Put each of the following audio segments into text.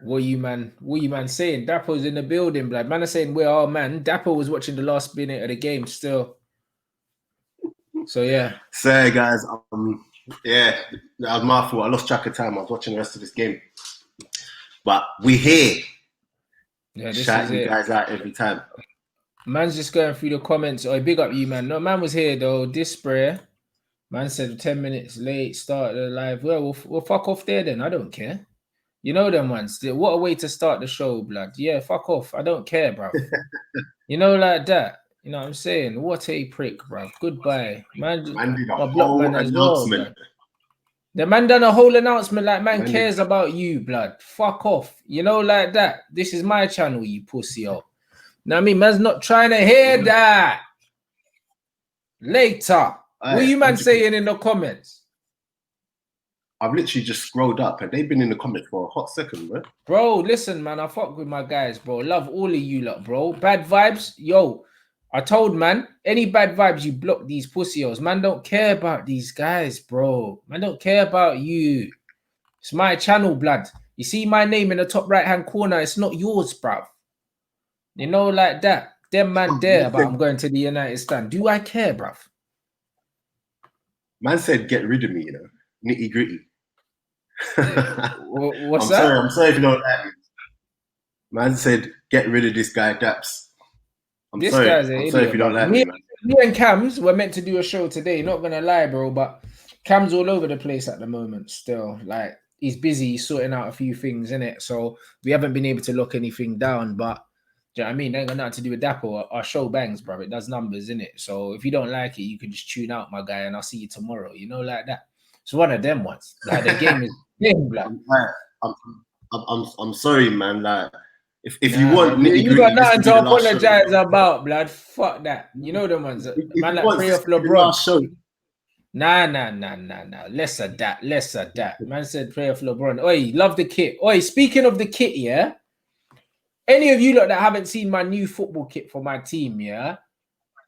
What you man saying? Dapper's in the building, blood. Man are saying we're our man. Dapper was watching the last minute of the game still. So yeah. So guys, yeah, that was my fault. I lost track of time. I was watching the rest of this game. But we here. Yeah, this Shout is you it. guys out every time. Man's just going through the comments. Oh, big up you, man. No, man was here though. This spray. Man said 10 minutes late, start the live. Well, we'll fuck off there then. I don't care. You know them ones. What a way to start the show, blood. Yeah, fuck off. I don't care, bro. You know, like that. You know what I'm saying? What a prick, bro. Goodbye. Man did a block whole man as well, announcement. blood. The man done a whole announcement like man cares about you, blood. Fuck off. You know, like that. This is my channel, you pussy, yo. Now, I mean, man's not trying to hear that. Later. What you man saying in the comments? I've literally just scrolled up and they've been in the comments for a hot second, bro. Bro, listen, man. I fuck with my guys, bro. Love all of you lot, bro. Bad vibes. Yo, I told man, any bad vibes, you block these pussios. Man don't care about these guys, bro. Man don't care about you. It's my channel, blood. You see my name in the top right-hand corner. It's not yours, bruv. You know, like that. Them man there about I'm going to the United Stand. Do I care, bruv? Man said, get rid of me, you know. Nitty gritty. What's that? I'm sorry if you don't like me. Man said, get rid of this guy, Daps. I'm sorry if you don't like me, man. Me and Cams were meant to do a show today. Not gonna lie, bro, but Cam's all over the place at the moment still. Like, he's busy, he's sorting out a few things, innit? So we haven't been able to lock anything down, but do you know what I mean? They ain't got nothing to do with Dapper. Our show bangs, bro. It does numbers, innit? So if you don't like it, you can just tune out, my guy, and I'll see you tomorrow. You know, like that. It's one of them ones. Like, the game is game, black. I'm sorry, man. Like, if you want, you got nothing to apologize about, blood. Fuck that. You know them ones. Man, like prayer for LeBron. Nah. Less of that. Man said prayer for LeBron. Oi, love the kit. Oi, speaking of the kit, yeah. Any of you lot that haven't seen my new football kit for my team, yeah,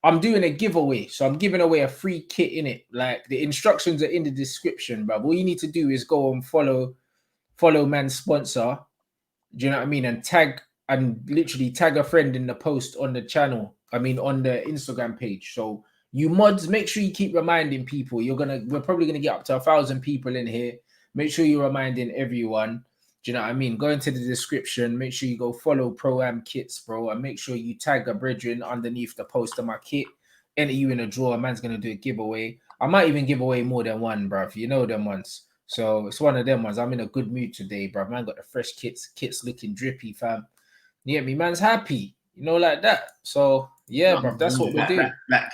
I'm doing a giveaway. So I'm giving away a free kit in it. Like, the instructions are in the description, bro. All you need to do is go and follow man's sponsor. Do you know what I mean? And literally tag a friend in the post on the channel. I mean, on the Instagram page. So you mods, make sure you keep reminding people. We're probably gonna get up to 1,000 people in here. Make sure you're reminding everyone. Do you know what I mean? Go into the description. Make sure you go follow PROAM kits, bro, and make sure you tag a brethren underneath the post of my kit. Enter you in a draw. A man's gonna do a giveaway. I might even give away more than one, bro. You know them ones. So it's one of them ones. I'm in a good mood today, bro. Man got the fresh kits. Kits looking drippy, fam. You get me? Man's happy. You know, like that. So yeah, bro. That's what we're doing. I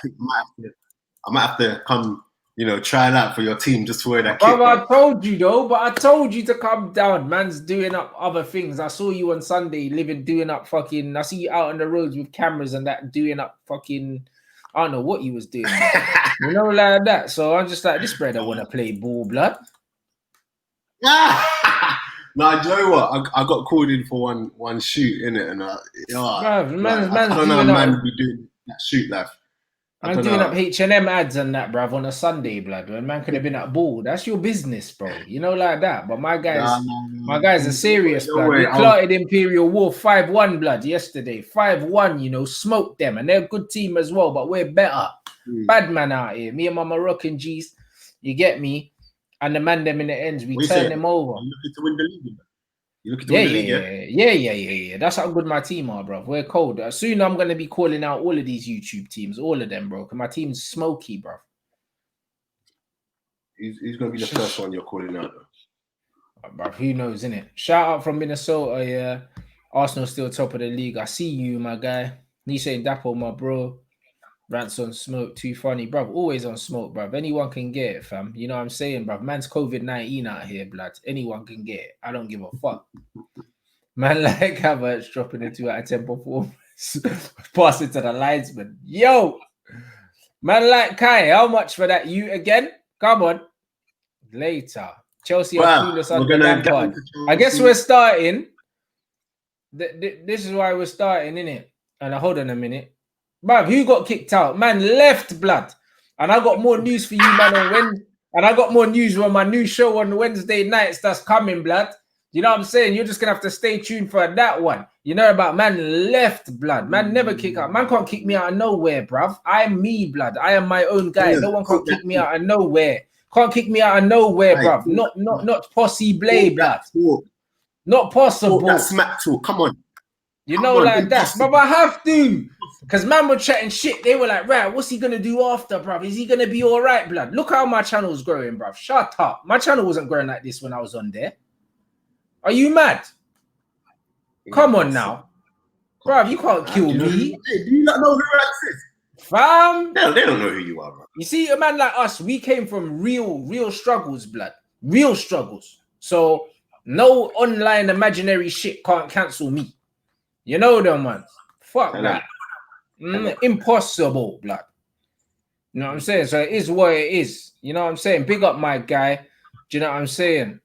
might have to come, you know, try it out for your team just to wear that kit. I told you though, but I told you to come down. Man's doing up other things. I saw you on Sunday doing up fucking. I see you out on the roads with cameras and that, doing up fucking. I don't know what you was doing. You know, like that. So I'm just like, this brother want to play ball, blood. No, do you know what? I got called in for one shoot in it, and I don't know how man be doing that shoot, lad. I'm doing up H&M ads and that, bruv, on a Sunday, blood. When man could have been at ball, that's your business, bro. You know, like that. But my guys are serious, blood. We clotted Imperial Wolf 5-1, blood, yesterday. 5-1, you know, smoked them, and they're a good team as well. But we're better. Bad man out here. Me and my Moroccan G's, you get me. And the man them in the ends, we turn them over. You looking to win the league? You looking to win the league? Yeah. That's how good my team are, bro. We're cold. Soon I'm gonna be calling out all of these YouTube teams, all of them, bro. Cause my team's smoky, bro. He's gonna be the first one you're calling out, though. Bro, who knows, innit? Shout out from Minnesota, yeah. Arsenal still top of the league. I see you, my guy. You saying Dapper, my bro. Rants on smoke, too funny, bruv. Always on smoke, bruv. Anyone can get it, fam. You know what I'm saying, bruv? Man's COVID-19 out here, blood. Anyone can get it. I don't give a fuck. Man, like Havertz dropping a 2 out of 10 performance. Pass it to the linesman. Yo! Man, like Kai, how much for that? You again? Come on. Later. Chelsea are clueless under Lampard. I guess we're starting. This is why we're starting, innit? And hold on a minute. Bruv, who got kicked out? Man left, blood. And I got more news for you, man, on Wednesday. And I got more news on my new show on Wednesday nights that's coming, blood. You know what I'm saying? You're just gonna have to stay tuned for that one. You know about man left, blood. Man never kick out. Man can't kick me out of nowhere, bruv. I'm me, blood. I am my own guy. No one can't kick me out of nowhere. Can't kick me out of nowhere, bruv. Not posse blay, blood. Not possible. That smack talk. Come on. You know, like that. But I have to. Because man were chatting shit. They were like, right, what's he going to do after, bruv? Is he going to be all right, blood? Look how my channel's growing, bruv. Shut up. My channel wasn't growing like this when I was on there. Are you mad? Come on now. Bruv, you can't kill me. Hey, do you not know who Rants is? Fam. No, they don't know who you are, bro. You see, a man like us, we came from real struggles, blood. Real struggles. So, no online imaginary shit can't cancel me. You know them, man. Fuck that. Impossible, blood. You know what I'm saying? So it is what it is. You know what I'm saying? Big up my guy. Do you know what I'm saying?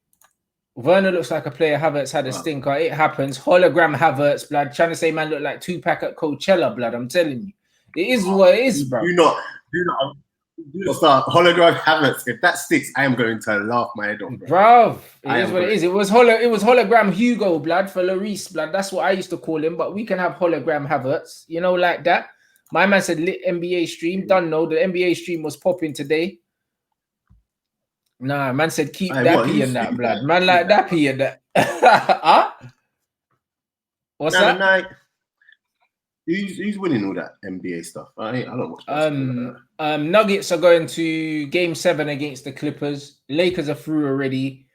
Werner looks like a player. Havertz had a stinker. It happens. Hologram Havertz, blood. Trying to say man look like Tupac at Coachella, blood. I'm telling you. It is what it is, bro. Do not start hologram Havertz. If that sticks, I am going to laugh my head off, bro. It is what it is. It was hologram Hugo, blood, for Lloris, blood. That's what I used to call him. But we can have hologram Havertz, you know, like that. My man said lit NBA stream. Don't know the NBA stream was popping today. Nah, man said keep Dappy in that, blood. Man like Dappy in that. Huh? What's that? Night. Who's winning all that NBA stuff? I don't watch. Nuggets are going to Game 7 against the Clippers. Lakers are through already.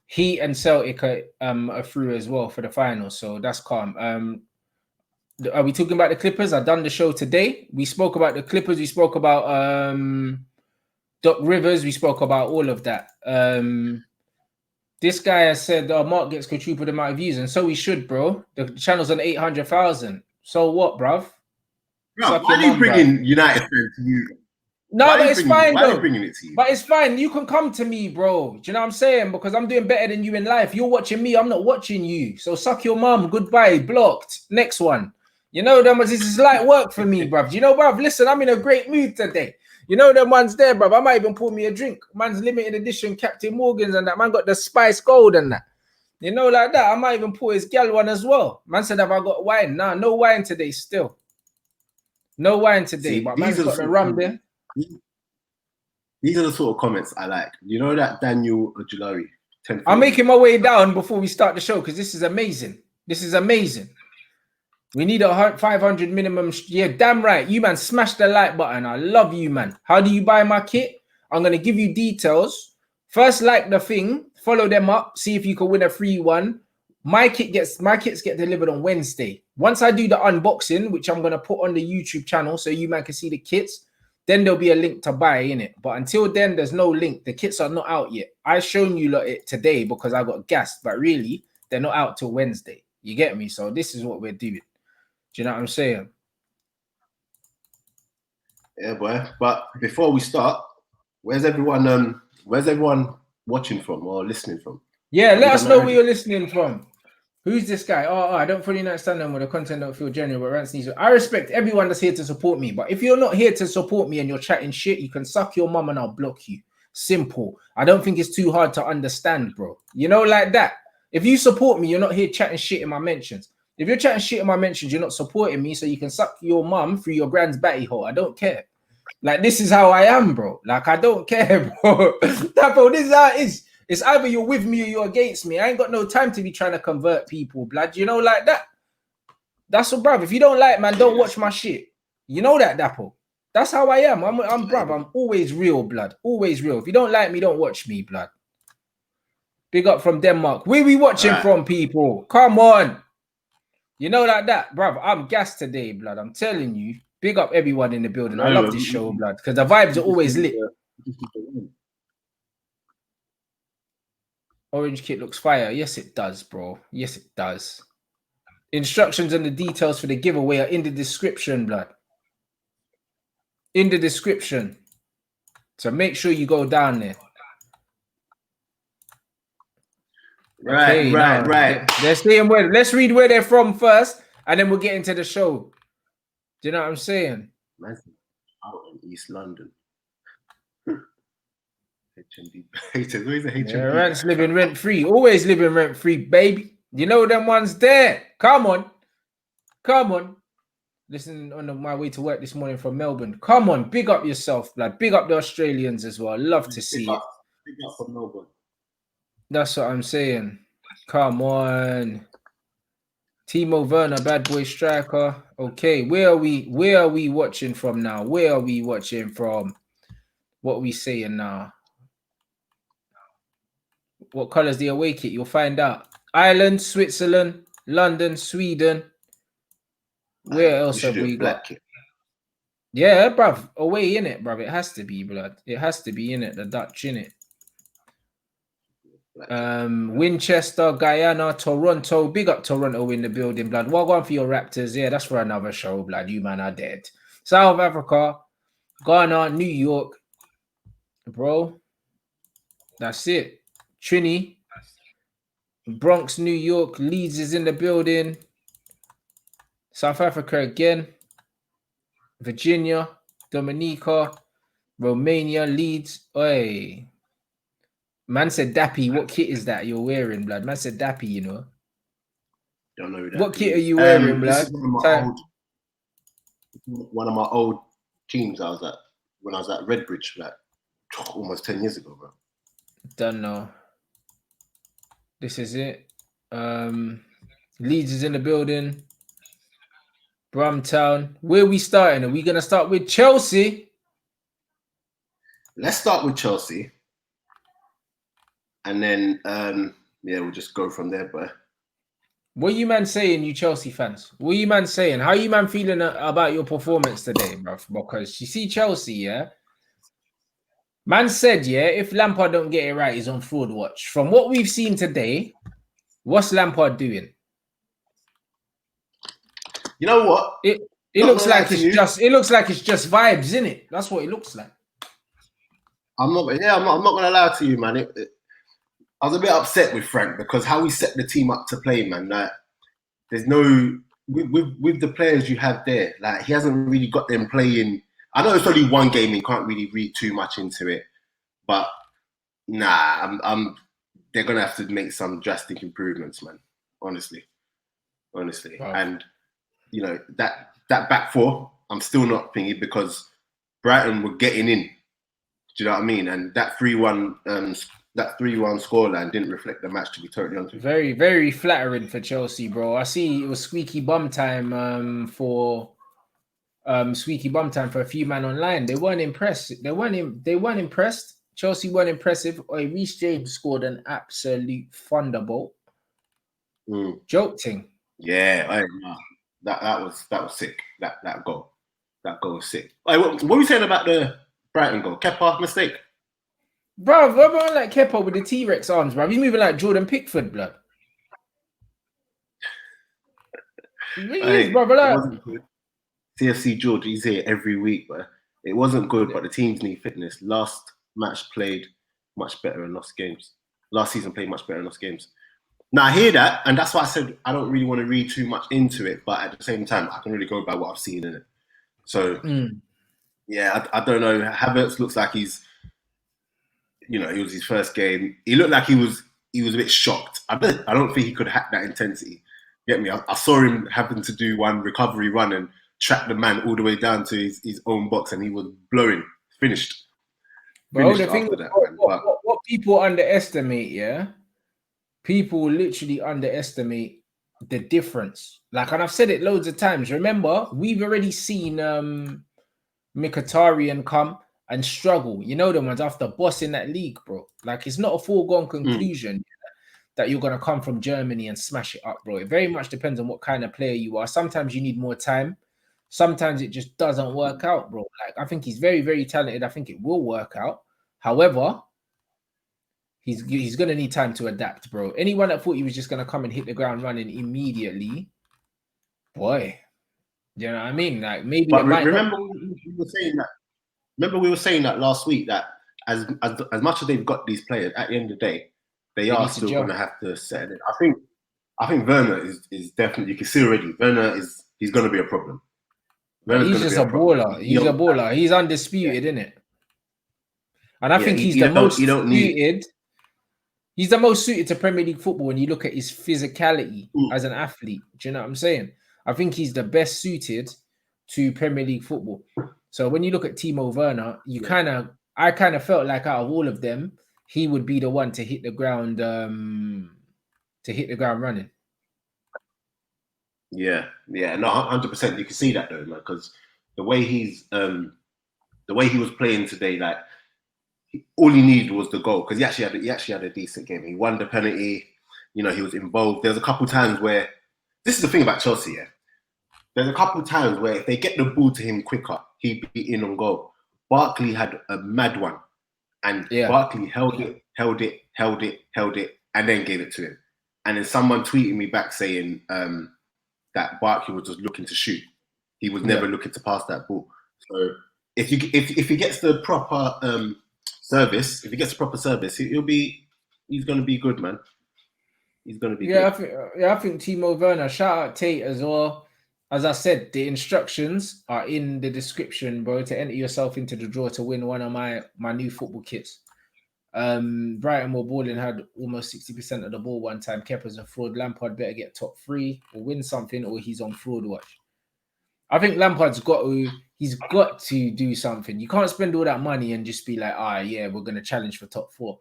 Heat and Celtic are through as well for the finals, so that's calm. Are we talking about the Clippers? I've done the show today. We spoke about the Clippers. We spoke about Doc Rivers. We spoke about all of that. This guy has said Mark gets quadrupled amount of views, and so he should, bro. The channel's on 800,000. So what, bruv? Why are you bringing United fans to you? No, but it's fine, though. But it's fine. You can come to me, bro. Do you know what I'm saying? Because I'm doing better than you in life. You're watching me. I'm not watching you. So suck your mum. Goodbye. Blocked. Next one. You know them. This is light work for me, bruv. Do you know, bruv? Listen, I'm in a great mood today. You know them ones there, bruv. I might even pour me a drink. Man's limited edition Captain Morgan's and that. Man got the Spice Gold and that. You know, like that. I might even pour his gal one as well. Man said, have I got wine? Nah, no wine today still. No wine today. But man's got the rum there. These are the sort of comments I like. You know that Daniel Ojulari? I'm making my way down before we start the show because this is amazing. This is amazing. We need a 500 minimum. Yeah, damn right. You, man, smash the like button. I love you, man. How do you buy my kit? I'm going to give you details. First, like the thing. Follow them up. See if you can win a free one. My kits get delivered on Wednesday. Once I do the unboxing, which I'm going to put on the YouTube channel so you, man, can see the kits, then there'll be a link to buy in it. But until then, there's no link. The kits are not out yet. I've shown you lot it today because I got gassed. But really, they're not out till Wednesday. You get me? So this is what we're doing. Do you know what I'm saying? Yeah, boy. But before we start, where's everyone watching from or listening from? Yeah, let us know where you're listening from. Who's this guy? Oh, I don't fully understand them with the content don't feel genuine, but Rants needs. I respect everyone that's here to support me. But if you're not here to support me and you're chatting shit, you can suck your mum and I'll block you. Simple. I don't think it's too hard to understand, bro. You know, like that. If you support me, you're not here chatting shit in my mentions. If you're chatting shit in my mentions, you're not supporting me, so you can suck your mum through your grand's batty hole. I don't care. Like, this is how I am, bro. Like, I don't care, bro. Bro, this is how it is. It's either you're with me or you're against me. I ain't got no time to be trying to convert people, blood. You know, like that. That's what, bruv. If you don't like, man, don't watch my shit. You know that, Dapple. That's how I am. I'm bruv. I'm always real, blood. Always real. If you don't like me, don't watch me, blood. Big up from Denmark. Where we watching from, people? Come on. You know, like that, bruv. I'm gassed today, blood. I'm telling you. Big up everyone in the building. I love this show, blood, because the vibes are always lit. Orange kit looks fire. Yes, it does, bro. Yes, it does. Instructions and the details for the giveaway are in the description, blood. In the description. So make sure you go down there. Right. Let's read where they're from first, and then we'll get into the show. Do you know what I'm saying? Man's out in East London. HMB. Haters. Where's the HMB? Yeah, Rants living rent free. Always living rent free, baby. You know them ones there. Come on. Listen on my way to work this morning from Melbourne. Come on, big up yourself, blood. Big up the Australians as well. Love to see it. Big up from Melbourne. That's what I'm saying. Come on. Timo Werner, bad boy striker. Okay, where are we watching from now? Where are we watching from? What are we saying now? What colours the away kit? You'll find out. Ireland, Switzerland, London, Sweden. Where else have we got? Kit. Yeah, bruv. Away in it, bruv. It has to be, blood. It has to be in it. The Dutch in it. Winchester, Guyana, Toronto. Big up Toronto in the building, blood. Well on for your Raptors. Yeah, that's for another show, blood. You man are dead. South Africa, Ghana, New York. Bro. That's it. Trini. Bronx, New York. Leeds is in the building. South Africa again. Virginia, Dominica, Romania, Leeds. Oi. Man said Dappy. What kit is that you're wearing, blood? Man said Dappy, you know. Don't know that. What kit are you wearing, blood? This is one of my old teams I was at when I was at Redbridge, like almost 10 years ago, bro. Don't know. This is it. Leeds is in the building. Brumtown. Where are we starting? Are we going to start with Chelsea? Let's start with Chelsea. And then, yeah, we'll just go from there, boy. What are you man saying, you Chelsea fans? What are you man saying? How are you man feeling about your performance today, bro? Because you see Chelsea, yeah? Man said, yeah, if Lampard don't get it right, he's on fraud watch. From what we've seen today, what's Lampard doing? You know what? It looks like it's just vibes, isn't it? That's what it looks like. I'm not gonna lie to you, man. I was a bit upset with Frank because how he set the team up to play, man. Like, there's no with the players you have there. Like, he hasn't really got them playing. I know it's only one game; and you can't really read too much into it. But nah, they're gonna have to make some drastic improvements, man. Honestly. Wow. And you know that back four, I'm still not thinking because Brighton were getting in. Do you know what I mean? And that 3-1 scoreline didn't reflect the match, to be totally honest with you. Very, very flattering for Chelsea, bro. I see it was squeaky bum time for a few man online. They weren't impressed. They weren't impressed. Chelsea weren't impressive. Reece James scored an absolute thunderbolt. Joke thing. Yeah, that was sick. That goal was sick. What were you saying about the Brighton goal? Kepa mistake. Bro, what like Kepa with the T-Rex arms, bro? He's moving like Jordan Pickford, blood. He is, bro. CFC George, he's here every week, but it wasn't good. But the teams need fitness. Last match played much better and lost games. Last season played much better and lost games. Now I hear that, and that's why I said I don't really want to read too much into it. But at the same time, I can really go by what I've seen in it. So, yeah, I don't know. Havertz looks like he's, you know, it was his first game. He looked like he was a bit shocked. I don't think he could hack that intensity. Get me? I saw him having to do one recovery run and track the man all the way down to his own box, and he was blowing. Finished. Bro, the thing what people underestimate, yeah? People literally underestimate the difference. Like, and I've said it loads of times. Remember, we've already seen Mkhitaryan come and struggle. You know the ones after bossing that league, bro. Like, it's not a foregone conclusion that you're going to come from Germany and smash it up, bro. It very much depends on what kind of player you are. Sometimes you need more time. Sometimes it just doesn't work out, bro. Like, I think he's very, very talented. I think it will work out. However, he's going to need time to adapt, bro. Anyone that thought he was just going to come and hit the ground running immediately, boy, you know what I mean? Like, maybe. But remember we were saying that last week, that as much as they've got these players, at the end of the day, they are still going to have to set it. I think Werner is definitely, you can see already, he's going to be a problem. He's just a baller. He's a baller. He's undisputed, isn't it? And I think he's the most you don't need. suited. He's the most suited to Premier League football when you look at his physicality as an athlete. Do you know what I'm saying? I think he's the best suited to Premier League football. So when you look at Timo Werner, I kind of felt like out of all of them, he would be the one to hit the ground running. Yeah, no, 100%. You can see that though, man, because the way he was playing today, like all he needed was the goal, because he actually had a decent game. He won the penalty. You know, he was involved. There's a couple times where this is the thing about Chelsea. Yeah, there's a couple times where if they get the ball to him quicker, he'd be in on goal. Barkley had a mad one, and Barkley held it, and then gave it to him. And then someone tweeted me back saying that Barkley was just looking to shoot. He was never looking to pass that ball. So if he gets the proper service, he's going to be good, man. He's going to be good. I think Timo Werner. Shout out Tate as well. As I said, the instructions are in the description, bro, to enter yourself into the draw to win one of my new football kits. Brighton were balling, had almost 60% of the ball one time. Kepa's a fraud. Lampard better get top 3 or win something, or he's on fraud watch. I think Lampard's got to do something. You can't spend all that money and just be like, we're going to challenge for top 4.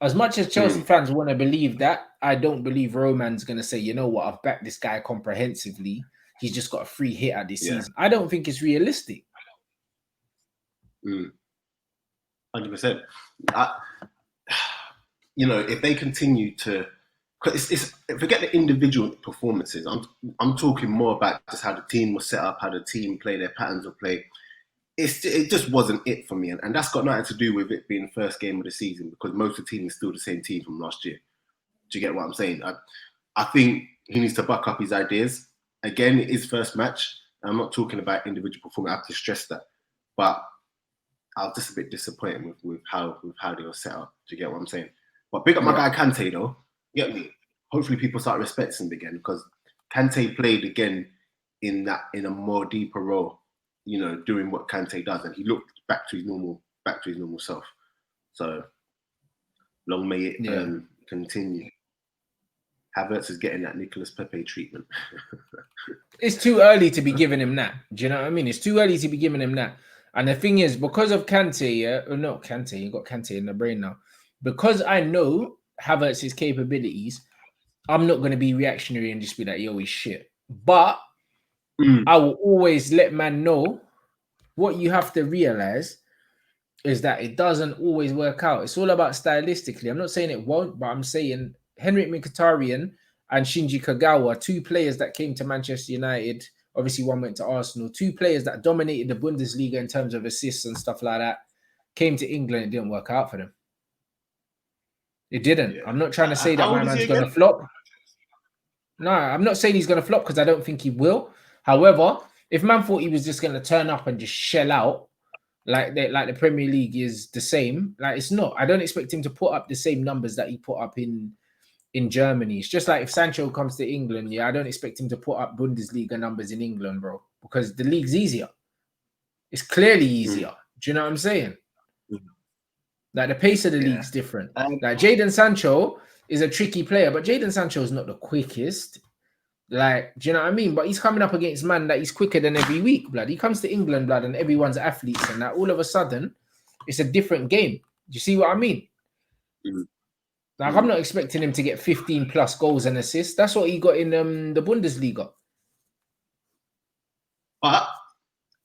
As much as Chelsea fans want to believe that, I don't believe Roman's going to say, you know what, I've backed this guy comprehensively. He's just got a free hit at this season. I don't think it's realistic. 100%. If they continue to, forget the individual performances. I'm talking more about just how the team was set up, how the team play, their patterns of play. It just wasn't it for me, and that's got nothing to do with it being the first game of the season, because most of the team is still the same team from last year. Do you get what I'm saying? I think he needs to buck up his ideas. Again, his first match. I'm not talking about individual performance. I have to stress that, but I was just a bit disappointed with how they were set up. Do you get what I'm saying? But big up my guy Kante though. Get me? Hopefully people start respecting him again, because Kante played again in a more deeper role. Doing what Kante does, and he looked back to his normal self. So long may it continue. Havertz is getting that Nicolas Pepe treatment. It's too early to be giving him that. Do you know what I mean? It's too early to be giving him that. And the thing is, because of Kante, you got Kante in the brain now. Because I know Havertz's capabilities, I'm not going to be reactionary and just be like, yo, he's shit. But I will always let man know what you have to realize is that it doesn't always work out. It's all about stylistically. I'm not saying it won't, but I'm saying Henrik Mkhitaryan and Shinji Kagawa, 2 players that came to Manchester United. Obviously, one went to Arsenal. 2 players that dominated the Bundesliga in terms of assists and stuff like that. Came to England, it didn't work out for them. It didn't. Yeah. I'm not trying to say that my man's going to flop. No, I'm not saying he's going to flop, because I don't think he will. However, if man thought he was just going to turn up and just shell out, like the Premier League is the same, like it's not. I don't expect him to put up the same numbers that he put up in Germany. It's just like if Sancho comes to England, I don't expect him to put up Bundesliga numbers in England, bro, because the league's easier. It's clearly easier. Do you know what I'm saying? Like the pace of the league's different. Like Jadon Sancho is a tricky player, but Jadon Sancho is not the quickest. Like, do you know what I mean? But he's coming up against man that he's quicker than every week, blood. He comes to England, blood, and everyone's athletes, and that all of a sudden, it's a different game. Do you see what I mean? Like, I'm not expecting him to get 15 plus goals and assists. That's what he got in the Bundesliga. But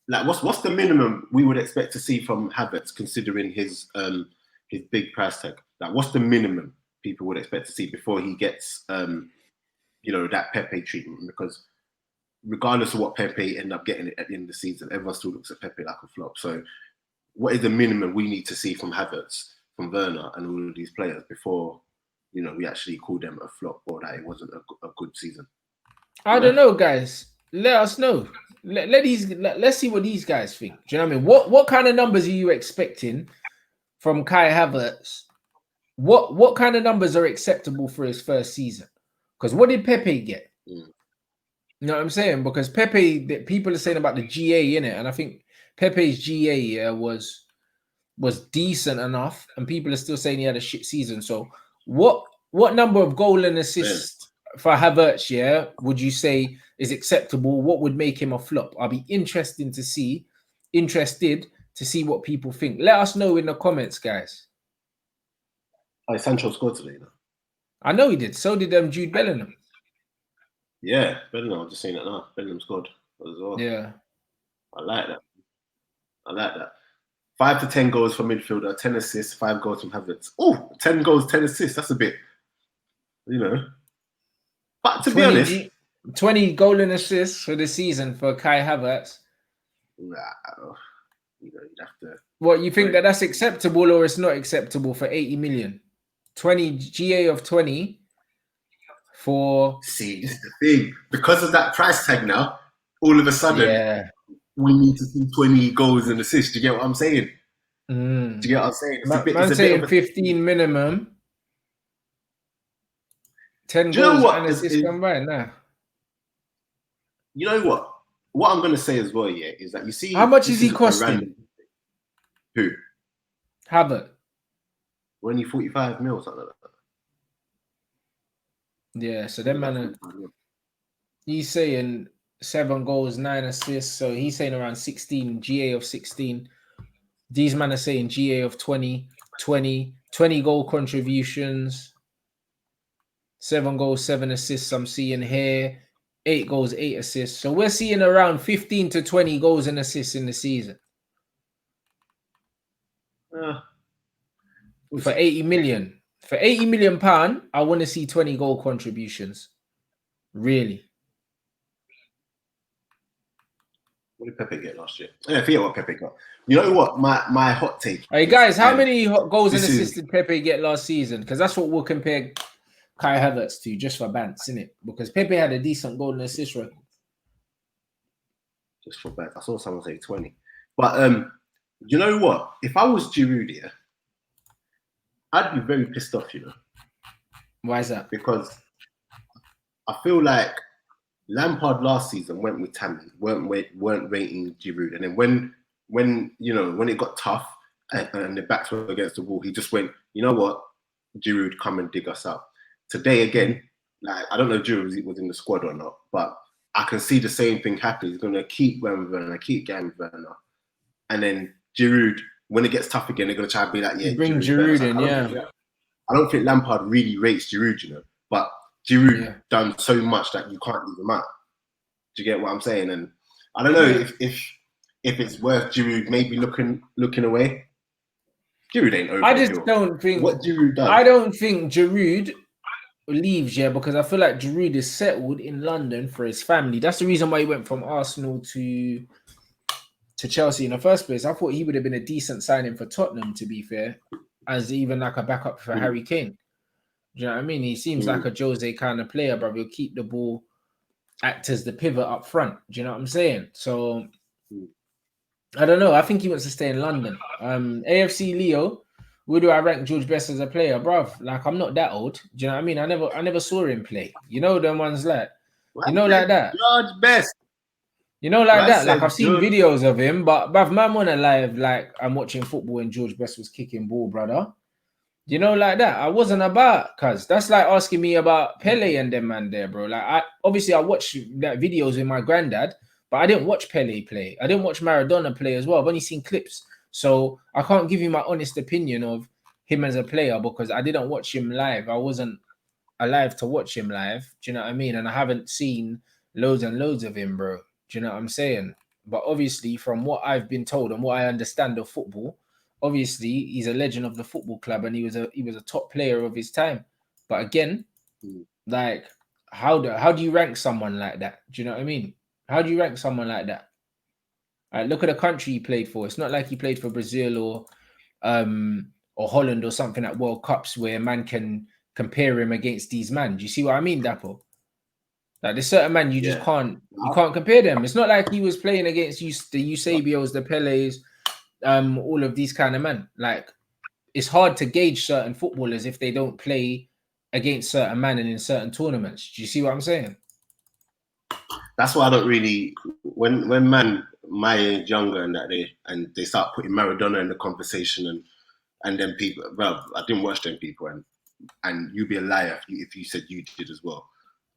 like, what's the minimum we would expect to see from Havertz, considering his big price tag? Like, what's the minimum people would expect to see before he gets that Pepe treatment? Because regardless of what Pepe end up getting at the end of the season, everyone still looks at Pepe like a flop. So what is the minimum we need to see from Havertz, from Werner, and all of these players before we actually call them a flop, or that it wasn't a good season? I don't know, guys. Let us know. Let's see what these guys think. Do you know what I mean? What kind of numbers are you expecting from Kai Havertz? What kind of numbers are acceptable for his first season? Because what did Pepe get? You know what I'm saying? Because Pepe, people are saying about the GA in it, and I think Pepe's GA was was decent enough, and people are still saying he had a shit season. So what number of goal and assist for Havertz, yeah, would you say is acceptable? What would make him a flop? I'll be interested to see what people think. Let us know in the comments, guys. Oh, Sancho scored today, though. I know he did. So did Jude Bellingham. Yeah, Bellingham. I'm just saying that now. Bellingham scored as well. Yeah. I like that. 5 to 10 goals for midfielder, 10 assists, 5 goals from Havertz. Oh, 10 goals, 10 assists. That's a bit, you know. But to be honest, 20 goal and assists for the season for Kai Havertz. Nah, you know, you'd have to. What, you think that's acceptable or it's not acceptable for 80 million? 20 GA of 20 for. See, this is the thing. Because of that price tag now, all of a sudden, we need to see 20 goals and assists. Do you get what I'm saying? Do you get what I'm saying? It's saying 15 minimum. 10 goals and assists combined now. You know what? What I'm going to say as well, yeah, is that you see. How much is he costing? Who? Havertz. Only 45 mil, something like that. Yeah, so then man, he's saying 7 goals, 9 assists. So he's saying around 16, GA of 16. These men are saying GA of 20 goal contributions, 7 goals, 7 assists. I'm seeing here 8 goals, 8 assists. So we're seeing around 15 to 20 goals and assists in the season. For 80 million. For 80 million pound, I want to see 20 goal contributions. Really. What did Pepe get last year? Yeah, I forget what Pepe got. You know what? My hot take. Hey guys, how many goals and assists did Pepe get last season? Because that's what we'll compare Kai Havertz to, just for Bants, isn't it? Because Pepe had a decent goal and assist record. Just for Bants. I saw someone say 20. But you know what? If I was Giroud here, I'd be very pissed off, you know. Why is that? Because I feel like Lampard last season went with Tammy, weren't rating Giroud, and then when you know, when it got tough and the backs were against the wall, he just went, you know what, Giroud, come and dig us out. Today again, like I don't know if Giroud was in the squad or not, but I can see the same thing happen. He's going to keep Werner, keep Werner, and then Giroud, when it gets tough again, they're going to try and be like, yeah, bring Giroud in, I don't think Lampard really rates Giroud, you know, but Giroud done so much that you can't leave him out. Do you get what I'm saying? And I don't know if it's worth Giroud maybe looking away. Giroud ain't over. I just don't think what Giroud does. I don't think Giroud leaves, because I feel like Giroud is settled in London for his family. That's the reason why he went from Arsenal to Chelsea in the first place. I thought he would have been a decent signing for Tottenham, to be fair, as even like a backup for Harry Kane. Do you know what I mean? He seems like a Jose kind of player, bro. He'll keep the ball, act as the pivot up front. Do you know what I'm saying? So I don't know. I think he wants to stay in London. AFC Leo, where do I rank George Best as a player, bruv? Like, I'm not that old. Do you know what I mean? I never saw him play. You know them ones like, like that. George Best. You know, like that. Like, I've seen videos of him, but bruv, man went alive like I'm watching football and George Best was kicking ball, brother. You know, like that. I wasn't about, cuz that's like asking me about Pele and them man there, bro. Like, I watched that videos with my granddad, but I didn't watch Pele play. I didn't watch Maradona play as well. I've only seen clips. So I can't give you my honest opinion of him as a player because I didn't watch him live. I wasn't alive to watch him live. Do you know what I mean? And I haven't seen loads and loads of him, bro. Do you know what I'm saying? But obviously, from what I've been told and what I understand of football, obviously he's a legend of the football club and he was a top player of his time. But again, like how do you rank someone like that? Do you know what I mean? How do you rank someone like that? Like, look at the country he played for. It's not like he played for Brazil or Holland or something at World Cups where a man can compare him against these men. Do you see what I mean, Dapo? Like there's certain man you just can't compare them. It's not like he was playing against the Eusebios, the Pelés, all of these kind of men. Like it's hard to gauge certain footballers if they don't play against certain men and in certain tournaments. Do you see what I'm saying? That's why I don't really when man my age, younger, and they start putting Maradona in the conversation, and then people. Well, I didn't watch them people, and you'd be a liar if you said you did as well.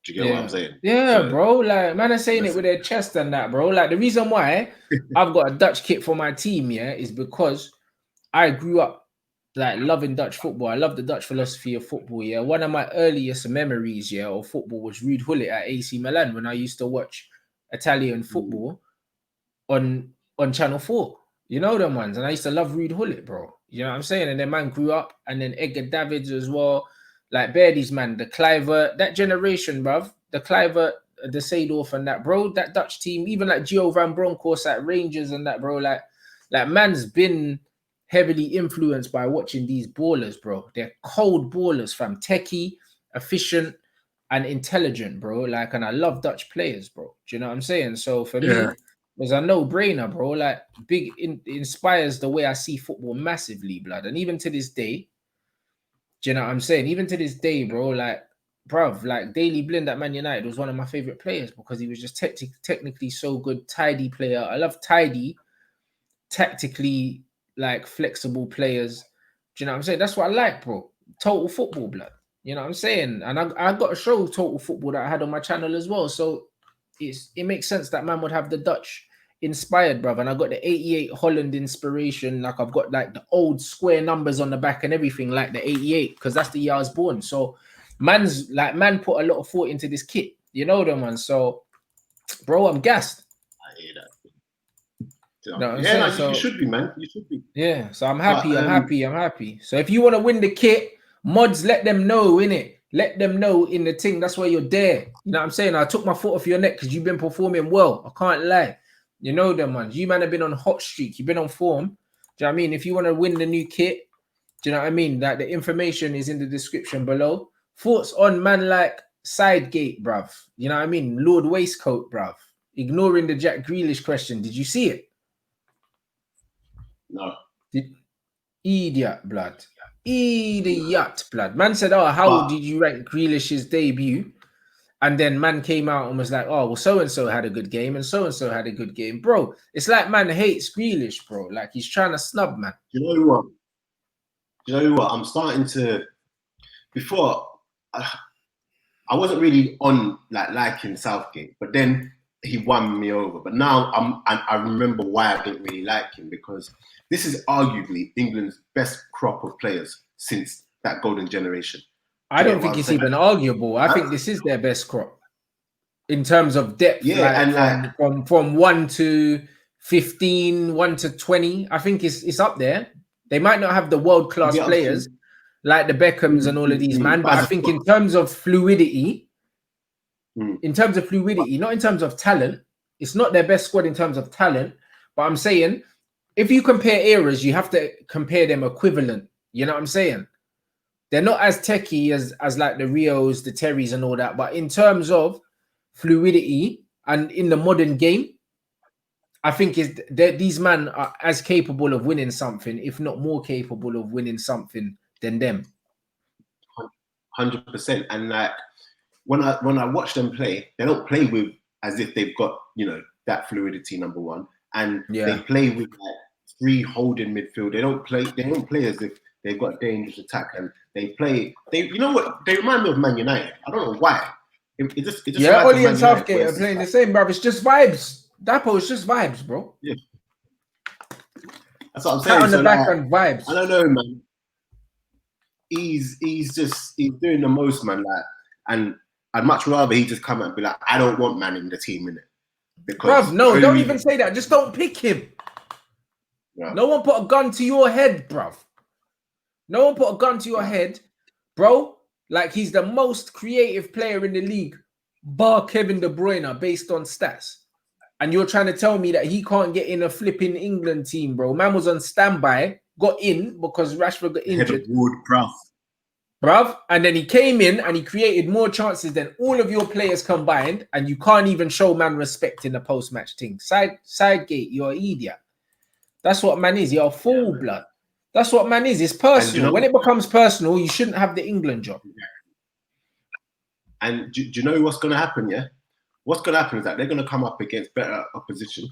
Do you get what I'm saying? Yeah, So, bro. Like, man are saying it with their chest and that, bro. Like, the reason why I've got a Dutch kit for my team, yeah, is because I grew up like loving Dutch football. I love the Dutch philosophy of football. Yeah, one of my earliest memories, yeah, of football was Ruud Gullit at AC Milan when I used to watch Italian football on Channel 4. You know them ones, and I used to love Ruud Gullit, bro. You know what I'm saying? And then man grew up, and then Edgar Davids as well, like Beardy's man, the Kluivert, that generation, bruv, the Kluivert, the Seedorf and that, bro, that Dutch team, even like Gio van Bronckhorst at Rangers and that, bro, like man's been heavily influenced by watching these ballers, bro. They're cold ballers, fam, techie, efficient, and intelligent, bro. Like, and I love Dutch players, bro. Do you know what I'm saying? So for me, it was a no-brainer, bro. Like, inspires the way I see football massively, blood. And even to this day, do you know what I'm saying? Even to this day, bro, like, bruv, like Daley Blind at Man United was one of my favorite players because he was just technically so good, tidy player. I love tidy, tactically like flexible players. Do you know what I'm saying? That's what I like, bro. Total football, blood. You know what I'm saying? And I got a show Total Football that I had on my channel as well. So it makes sense that man would have the Dutch inspired, brother. And I got the 88 Holland inspiration. Like, I've got like the old square numbers on the back and everything, like the 88, because that's the year I was born. So man put a lot of thought into this kit. You know them, man. So, bro, I'm gassed. I hear that. No, you should be, man. You should be. Yeah, so I'm happy. But, I'm happy. So if you want to win the kit, mods, let them know, innit? Let them know in the thing. That's why you're there. You know what I'm saying? I took my foot off your neck because you've been performing well. I can't lie. You know them ones. You man have been on hot streak. You've been on form. Do you know what I mean? If you want to win the new kit, do you know what I mean? Like, the information is in the description below. Thoughts on man like Sidegate, bruv. You know what I mean? Lord Waistcoat, bruv. Ignoring the Jack Grealish question. Did you see it? No. Idiot, blood. Idiot, blood. Man said, oh, how did you rank Grealish's debut? And then man came out and was like, oh, well, so-and-so had a good game and so-and-so had a good game. Bro, it's like man hates Grealish, bro. Like, he's trying to snub, man. You know what? I'm starting to... Before, I wasn't really on like liking Southgate, but then he won me over. But now I remember why I didn't really like him, because this is arguably England's best crop of players since that golden generation. I don't think it's even arguable. I think this is their best crop in terms of depth. Yeah, like, and from 1 to 15, 1 to 20, I think it's up there. They might not have the world-class players like the Beckhams and all of these, man, but I think in terms of fluidity, not in terms of talent, it's not their best squad in terms of talent, but I'm saying if you compare eras, you have to compare them equivalent. You know what I'm saying? They're not as techie as like the Rios, the Terrys and all that, but in terms of fluidity and in the modern game, I think these men are as capable of winning something, if not more capable of winning something than them. 100%. And like when I watch them play, they don't play with as if they've got, you know, that fluidity, number one. And they play with like 3 holding midfield. They don't play as if they've got dangerous attack, and you know what? They remind me of Man United. I don't know why. It just Ollie and Southgate are playing the same, bro. It's just vibes. Dapo is just vibes, bro. Yeah. That's what I'm saying. On the background, vibes. I don't know, man. He's doing the most, man. Like, and I'd much rather he just come out and be like, I don't want man in the team, innit? Because no, don't even say that. Just don't pick him. Yeah. No one put a gun to your head, bruv. No one put a gun to your head, bro. Like, he's the most creative player in the league, bar Kevin De Bruyne, based on stats. And you're trying to tell me that he can't get in a flipping England team, bro. Man was on standby, got in because Rashford got injured. Bruv. And then he came in and he created more chances than all of your players combined, and you can't even show man respect in the post-match thing. Sidegate, you're an idiot. That's what man is. You're a fool, blood. That's what man is. It's personal. When it becomes personal, you shouldn't have the England job. And do you know what's going to happen, yeah? What's going to happen is that they're going to come up against better opposition.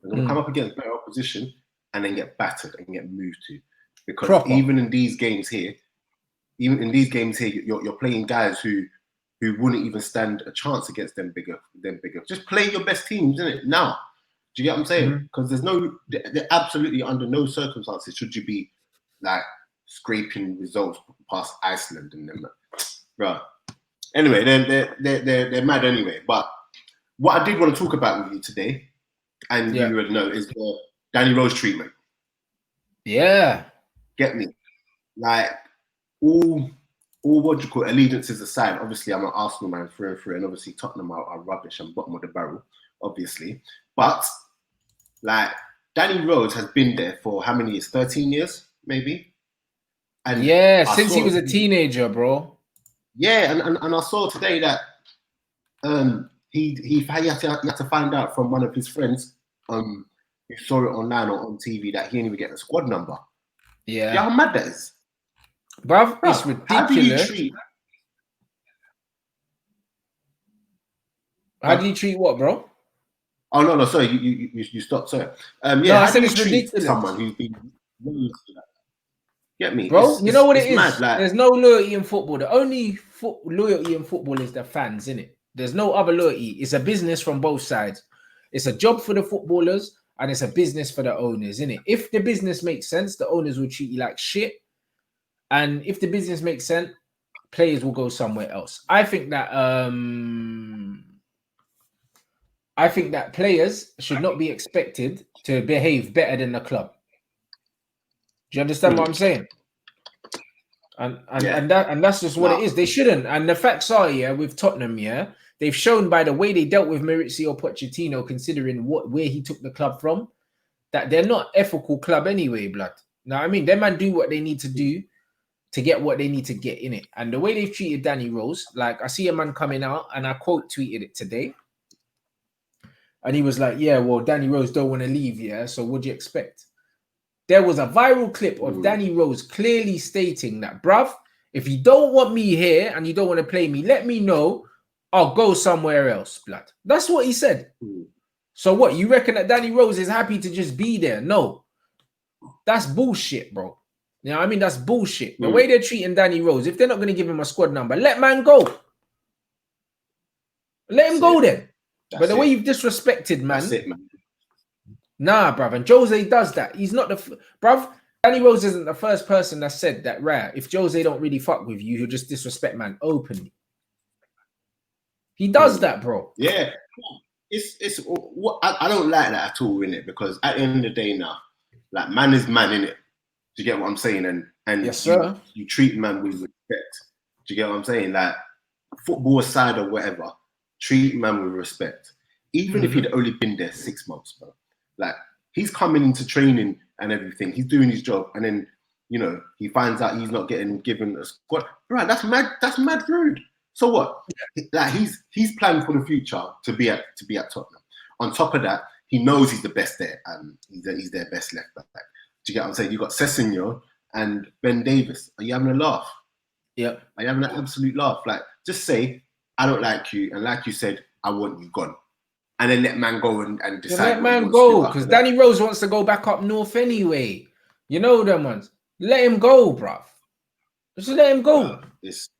They're going to come up against better opposition and then get battered and get moved to. Because Proper. even in these games here, you're playing guys who wouldn't even stand a chance against them bigger. Just play your best teams, isn't it? Now, do you get what I'm saying? Because they're absolutely under no circumstances should you be like scraping results past Iceland and them, bro. Anyway, they're mad anyway. But what I did want to talk about with you today, and you already know, is the Danny Rose treatment. Yeah, get me? Like all what you call allegiances aside, obviously I'm an Arsenal man through and through, and obviously Tottenham are rubbish and bottom of the barrel, obviously. But like Danny Rose has been there for how many years? 13 years, maybe. And since he was a teenager, bro. Yeah, and I saw today that he had to find out from one of his friends who saw it online or on TV that he didn't even get a squad number. Yeah. Yeah, how mad that is. Bruv, it's ridiculous. How do you treat... How do you treat what, bro? Oh, no, sorry, you stopped, sorry. No, I said it's ridiculous. Someone who's been... Get me? Bro, you know what it is? Mad, like... There's no loyalty in football. The only loyalty in football is the fans, innit? There's no other loyalty. It's a business from both sides. It's a job for the footballers and it's a business for the owners, innit? If the business makes sense, the owners will treat you like shit. And if the business makes sense, players will go somewhere else. I think that players should not be expected to behave better than the club. Do you understand what I'm saying? And that's just what it is. They shouldn't. And the facts are, with Tottenham, they've shown by the way they dealt with Maurizio Pochettino, considering where he took the club from, that they're not ethical club anyway, blood. Now, I mean, them man do what they need to do to get what they need to get in it. And the way they've treated Danny Rose, like I see a man coming out and I quote tweeted it today. And he was like, yeah, well, Danny Rose don't want to leave, so what do you expect? There was a viral clip of Danny Rose clearly stating that, bruv, if you don't want me here and you don't want to play me, let me know. I'll go somewhere else, blood. That's what he said. So what, you reckon that Danny Rose is happy to just be there? No. That's bullshit, bro. You know what I mean? That's bullshit. The way they're treating Danny Rose, if they're not going to give him a squad number, let man go. Let him go then. But the way you've disrespected, man. That's it, man. Nah, bruv. And Jose does that. He's not the... Bruv, Danny Rose isn't the first person that said that, right, if Jose don't really fuck with you, he'll just disrespect man openly. He does that, bro. Yeah. I don't like that at all, innit? Because at the end of the day now, like, man is man, innit? Do you get what I'm saying? And yes, sir. You treat man with respect. Do you get what I'm saying? Like, football aside or whatever, treat man with respect. Even if he'd only been there 6 months, bro. Like, he's coming into training and everything. He's doing his job. And then, he finds out he's not getting given a squad. Right, that's mad. That's mad rude. So what? Like, he's planning for the future to be at Tottenham. On top of that, he knows he's the best there. And he's their best left back. Do you get what I'm saying? You got Sessegnon and Ben Davis. Are you having a laugh? Yep. Are you having an absolute laugh? Like, just say, I don't like you. And like you said, I want you gone. And then let man go and decide. Let man go. Because Danny Rose wants to go back up north anyway. You know them ones. Let him go, bruv. Just let him go. That's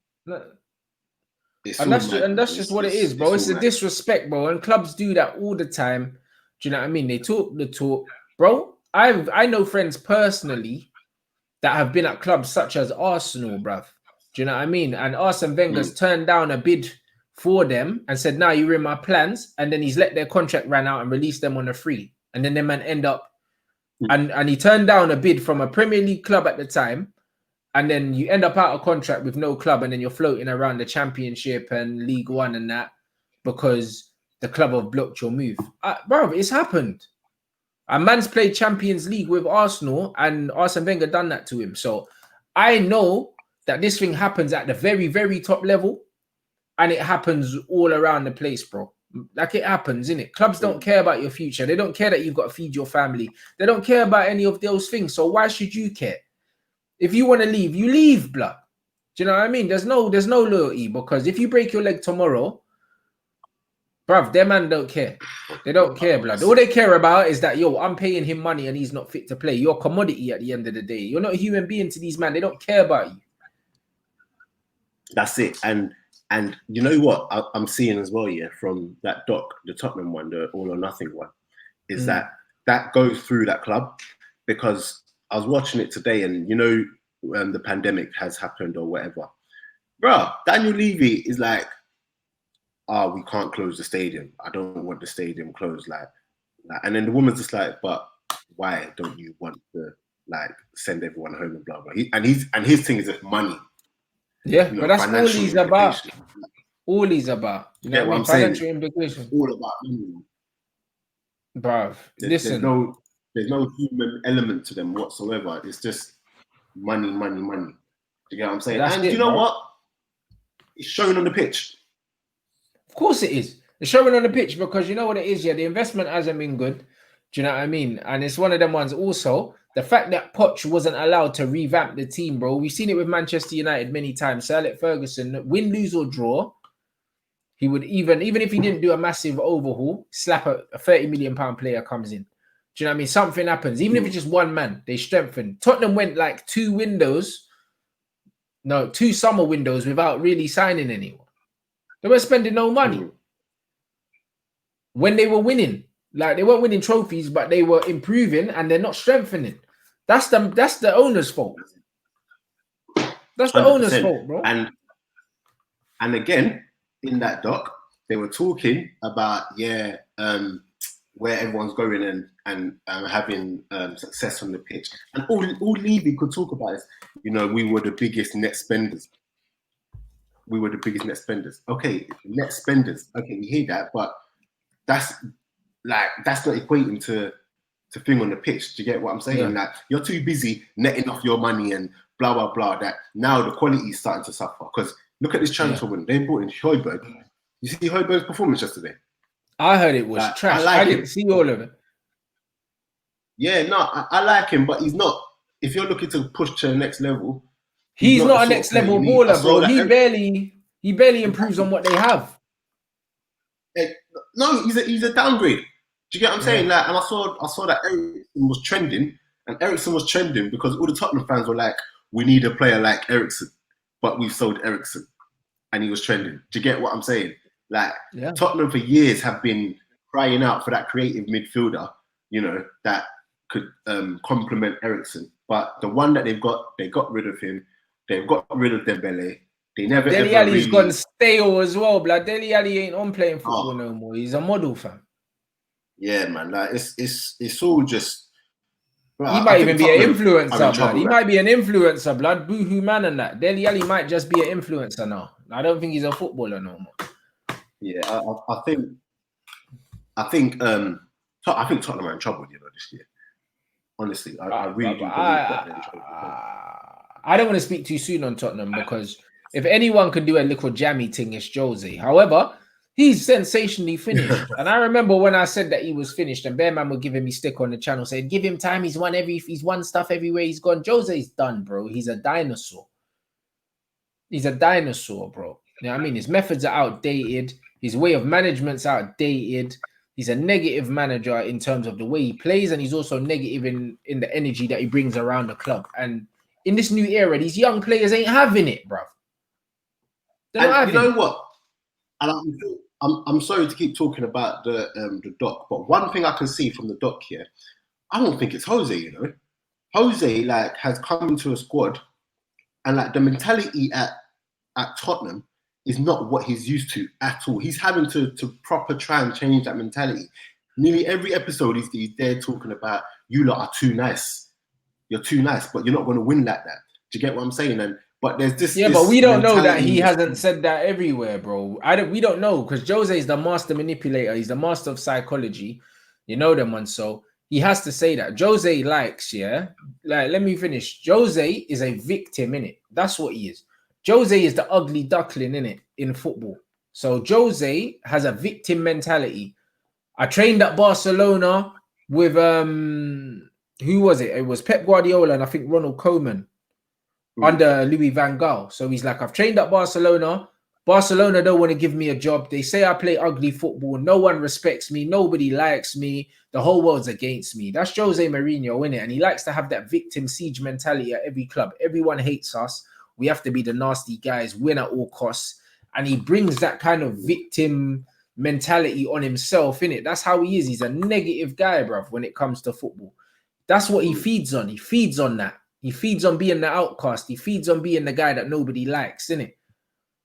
just what it is, bro. It's a disrespect, bro. And clubs do that all the time. Do you know what I mean? They talk the talk. Bro, I know friends personally that have been at clubs such as Arsenal, bruv. Do you know what I mean? And Arsene Wenger's turned down a bid for them and said, "Nah, you're in my plans." And then he's let their contract run out and released them on a free. And then them man end up and he turned down a bid from a Premier League club at the time. And then you end up out of contract with no club, and then you're floating around the Championship and League One and that because the club have blocked your move. Bro, it's happened. A man's played Champions League with Arsenal and Arsene Wenger done that to him. So I know that this thing happens at the very, very top level and it happens all around the place, bro. Like, it happens, innit? Clubs don't care about your future. They don't care that you've got to feed your family. They don't care about any of those things. So why should you care? If you want to leave, you leave, blood. Do you know what I mean? There's no loyalty, because if you break your leg tomorrow, Bruv, their man don't care. They don't care, blood. All they care about is that, yo, I'm paying him money and he's not fit to play. You're a commodity at the end of the day. You're not a human being to these men. They don't care about you. That's it. And you know what I'm seeing as well, yeah, from that doc, the Tottenham one, the All or Nothing one, is that goes through that club, because I was watching it today, and you know, the pandemic has happened or whatever. Bro, Daniel Levy is like, we can't close the stadium. I don't want the stadium closed. Like, and then the woman's just like, but why don't you want to like send everyone home and blah blah? His thing is money. Yeah, you know, but that's all he's about. All he's about. You know what I'm saying? Financial implications. All about money. Bruv, listen. There's no human element to them whatsoever. It's just money. Do you get what I'm saying? That's and it, you know bro. what? It's showing on the pitch. Of course it is. It's showing on the pitch, because you know what it is, yeah? The investment hasn't been good. Do you know what I mean? And it's one of them ones also. The fact that Poch wasn't allowed to revamp the team, bro. We've seen it with Manchester United many times. Sir Alex Ferguson, win, lose or draw, he would even if he didn't do a massive overhaul, slap a £30 million player comes in. Do you know what I mean? Something happens. Even if it's just one man, they strengthen. Tottenham went like two summer windows without really signing anyone. They weren't spending no money. When they were winning, like they weren't winning trophies, but they were improving and they're not strengthening. That's the owner's fault. That's the 100%. Owner's fault, bro. And again, in that doc, they were talking about where everyone's going and having success on the pitch. And all Levy could talk about is, you know, we were the biggest net spenders. Okay, net spenders. Okay, we hear that, but that's not equating to thing on the pitch. Do you get what I'm saying? Yeah. That you're too busy netting off your money and blah blah blah. That now the quality is starting to suffer. Because look at this transfer when they brought in Højbjerg. You see Højbjerg's performance yesterday? I heard it was trash. I didn't see all of it. Yeah, no, I like him, but he's not. If you're looking to push to the next level, he's not a next level baller, bro. He barely improves on what they have. No, he's a downgrade. Do you get what I'm saying? Like, and I saw that Eriksen was trending, and Eriksen was trending because all the Tottenham fans were like, "We need a player like Eriksen," but we've sold Eriksen, and he was trending. Do you get what I'm saying? Like, Tottenham for years have been crying out for that creative midfielder, you know, that could complement Eriksen. But the one that they got rid of him. They've got rid of Dembele. They never. Dele Alli's gone stale as well, blood. Dele Alli ain't on playing football no more. He's a model, fam. Yeah, man. Like it's all just. Bro, he might even be an influencer, blood. He might be an influencer, blood. Boohoo man and that. Dele Alli might just be an influencer now. I don't think he's a footballer no more. Yeah, I think Tottenham are in trouble, you know, this year. Honestly, I really do believe that they're in trouble. I don't want to speak too soon on Tottenham because if anyone could do a little jammy thing, it's Jose. However, he's sensationally finished. And I remember when I said that he was finished and Bearman were giving me stick on the channel saying, give him time. He's won stuff everywhere he's gone. Jose's done, bro. He's a dinosaur. He's a dinosaur, bro. You know what I mean? His methods are outdated. His way of management's outdated. He's a negative manager in terms of the way he plays, and he's also negative in the energy that he brings around the club. And in this new era, these young players ain't having it, bruv. And you know what? And I'm sorry to keep talking about the doc, but one thing I can see from the doc here, I don't think it's Jose, you know. Jose, like, has come into a squad and, like, the mentality at Tottenham is not what he's used to at all. He's having to proper try and change that mentality. Nearly every episode he's there talking about, you lot are too nice. You're too nice, but you're not going to win like that. Do you get what I'm saying? But there's this. Yeah, but we don't know that he hasn't said that everywhere, bro. We don't know because Jose is the master manipulator. He's the master of psychology. You know them ones. So he has to say that. Jose likes, like, let me finish. Jose is a victim, innit? That's what he is. Jose is the ugly duckling, innit, in football. So Jose has a victim mentality. I trained at Barcelona with who was it? It was Pep Guardiola and I think Ronald Koeman under Louis van Gaal. So he's like, I've trained at Barcelona. Barcelona don't want to give me a job. They say I play ugly football. No one respects me. Nobody likes me. The whole world's against me. That's Jose Mourinho, innit? And he likes to have that victim siege mentality at every club. Everyone hates us. We have to be the nasty guys, win at all costs. And he brings that kind of victim mentality on himself, innit? That's how he is. He's a negative guy, bruv, when it comes to football. That's what he feeds on. He feeds on that. He feeds on being the outcast. He feeds on being the guy that nobody likes, innit?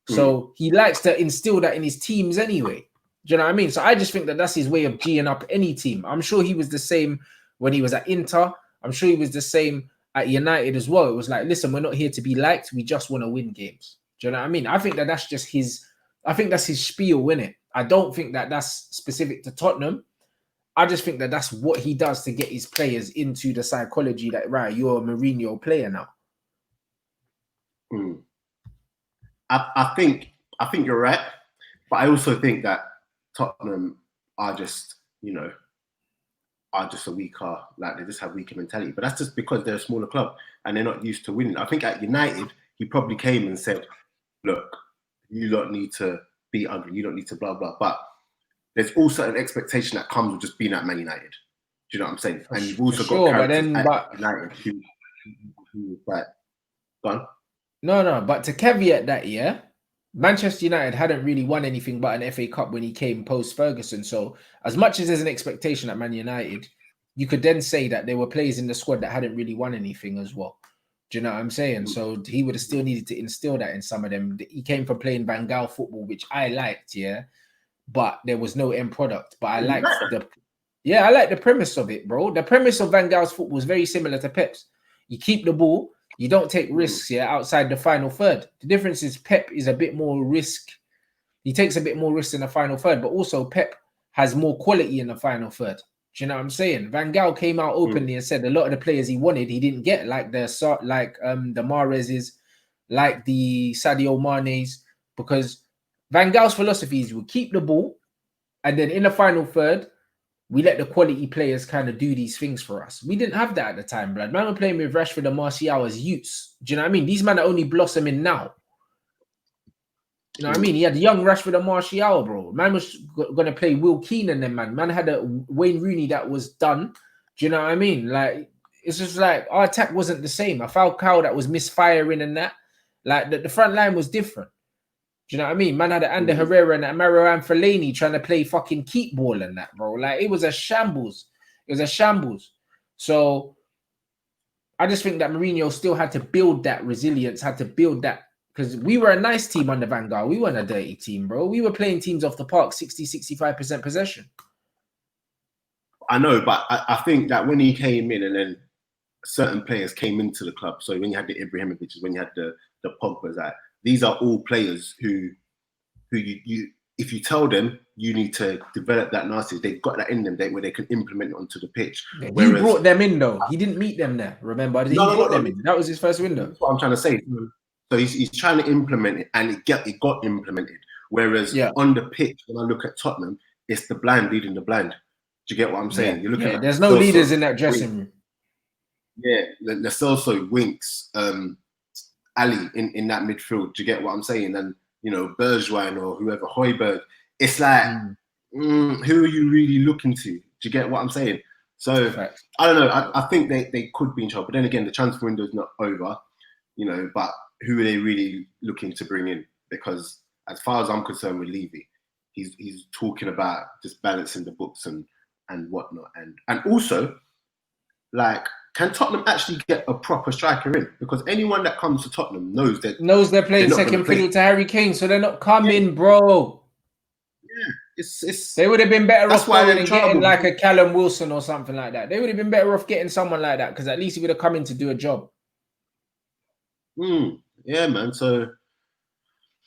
So he likes to instill that in his teams anyway. Do you know what I mean? So I just think that that's his way of G'ing up any team. I'm sure he was the same when he was at Inter. I'm sure he was the same at United as well. It was like, listen, we're not here to be liked. We just want to win games. Do you know what I mean? I think that that's just his, I think that's his spiel, innit? I don't think that that's specific to Tottenham. I just think that that's what he does to get his players into the psychology that, right, you're a Mourinho player now. I think you're right, but I also think that Tottenham are just, are just a weaker, like they just have weaker mentality. But that's just because they're a smaller club and they're not used to winning. I think at United, he probably came and said, look, you don't need to be ugly, you don't need to blah, blah. But there's also an expectation that comes with just being at Man United. Do you know what I'm saying? And you've also got characters at United who like, gone. No, but to caveat that, yeah, Manchester United hadn't really won anything but an FA Cup when he came post-Ferguson. So as much as there's an expectation at Man United, you could then say that there were players in the squad that hadn't really won anything as well. Do you know what I'm saying? So he would have still needed to instill that in some of them. He came from playing Van Gaal football, which I liked, yeah, but there was no end product. But I liked I like the premise of it, bro. The premise of Van Gaal's football is very similar to Pep's. You keep the ball. You don't take risks here outside the final third. The difference is Pep is a bit more risk. He takes a bit more risk in the final third, but also Pep has more quality in the final third. Do you know what I'm saying? Van Gaal came out openly and said a lot of the players he wanted, he didn't get, like the Mahrez's, like the Sadio Mane's, because Van Gaal's philosophy is we'll keep the ball, and then in the final third, we let the quality players kind of do these things for us. We didn't have that at the time, blood. Man were playing with Rashford and Martial as youths. Do you know what I mean? These men are only blossoming now. You know what I mean? He had young Rashford and Martial, bro. Man was going to play Will Keane and them, man. Man had a Wayne Rooney that was done. Do you know what I mean? Like, it's just like our attack wasn't the same. A Falcao that was misfiring and that. Like, the front line was different. Do you know what I mean? Man had Ander Herrera and Marouane Fellaini trying to play fucking keep ball and that, bro. Like, it was a shambles. It was a shambles. So I just think that Mourinho still had to build that resilience, had to build that, because we were a nice team under Van Gaal. We weren't a dirty team, bro. We were playing teams off the park, 60-65% possession. I know, but I think that when he came in and then certain players came into the club, so when you had the Ibrahimovic, when you had the Pogba's, like, these are all players who you if you tell them you need to develop that nasty, they've got that in them where they can implement it onto the pitch. Yeah, he brought them in though. He didn't meet them there. Remember, he brought them in. That was his first window. That's what I'm trying to say. So he's trying to implement it, and it got implemented. Whereas on the pitch, when I look at Tottenham, it's the blind leading the blind. Do you get what I'm saying? Yeah. You look at there's no leaders in that dressing room. Yeah, there's also Winks, Ali in that midfield. Do you get what I'm saying? And Bergwijn or whoever, Højbjerg. It's like, who are you really looking to? Do you get what I'm saying? So I don't know. I think they could be in trouble. But then again, the transfer window is not over. But who are they really looking to bring in? Because as far as I'm concerned with Levy, he's talking about just balancing the books and whatnot. And also, like, can Tottenham actually get a proper striker in? Because anyone that comes to Tottenham knows they're playing second fiddle to Harry Kane, so they're not coming, bro. Yeah, they would have been better off getting like a Callum Wilson or something like that. They would have been better off getting someone like that, because at least he would have come in to do a job. Yeah, man. So,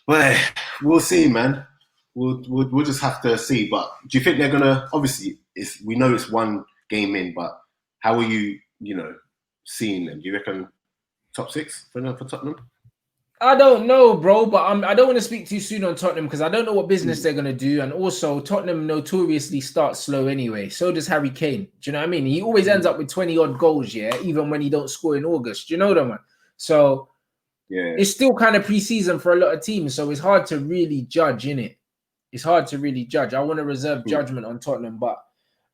well, we'll see, man. We'll just have to see. But do you think they're gonna? Obviously, we know it's one game in, but how are you? Seeing them? Do you reckon top 6 for Tottenham? I don't know, bro, but I don't want to speak too soon on Tottenham because I don't know what business they're going to do. And also, Tottenham notoriously starts slow anyway. So does Harry Kane. Do you know what I mean? He always ends up with 20-odd goals, yeah, even when he don't score in August. Do you know that, man? So Yeah. It's still kind of pre-season for a lot of teams, so it's hard to really judge, innit? It's hard to really judge. I want to reserve judgment on Tottenham, but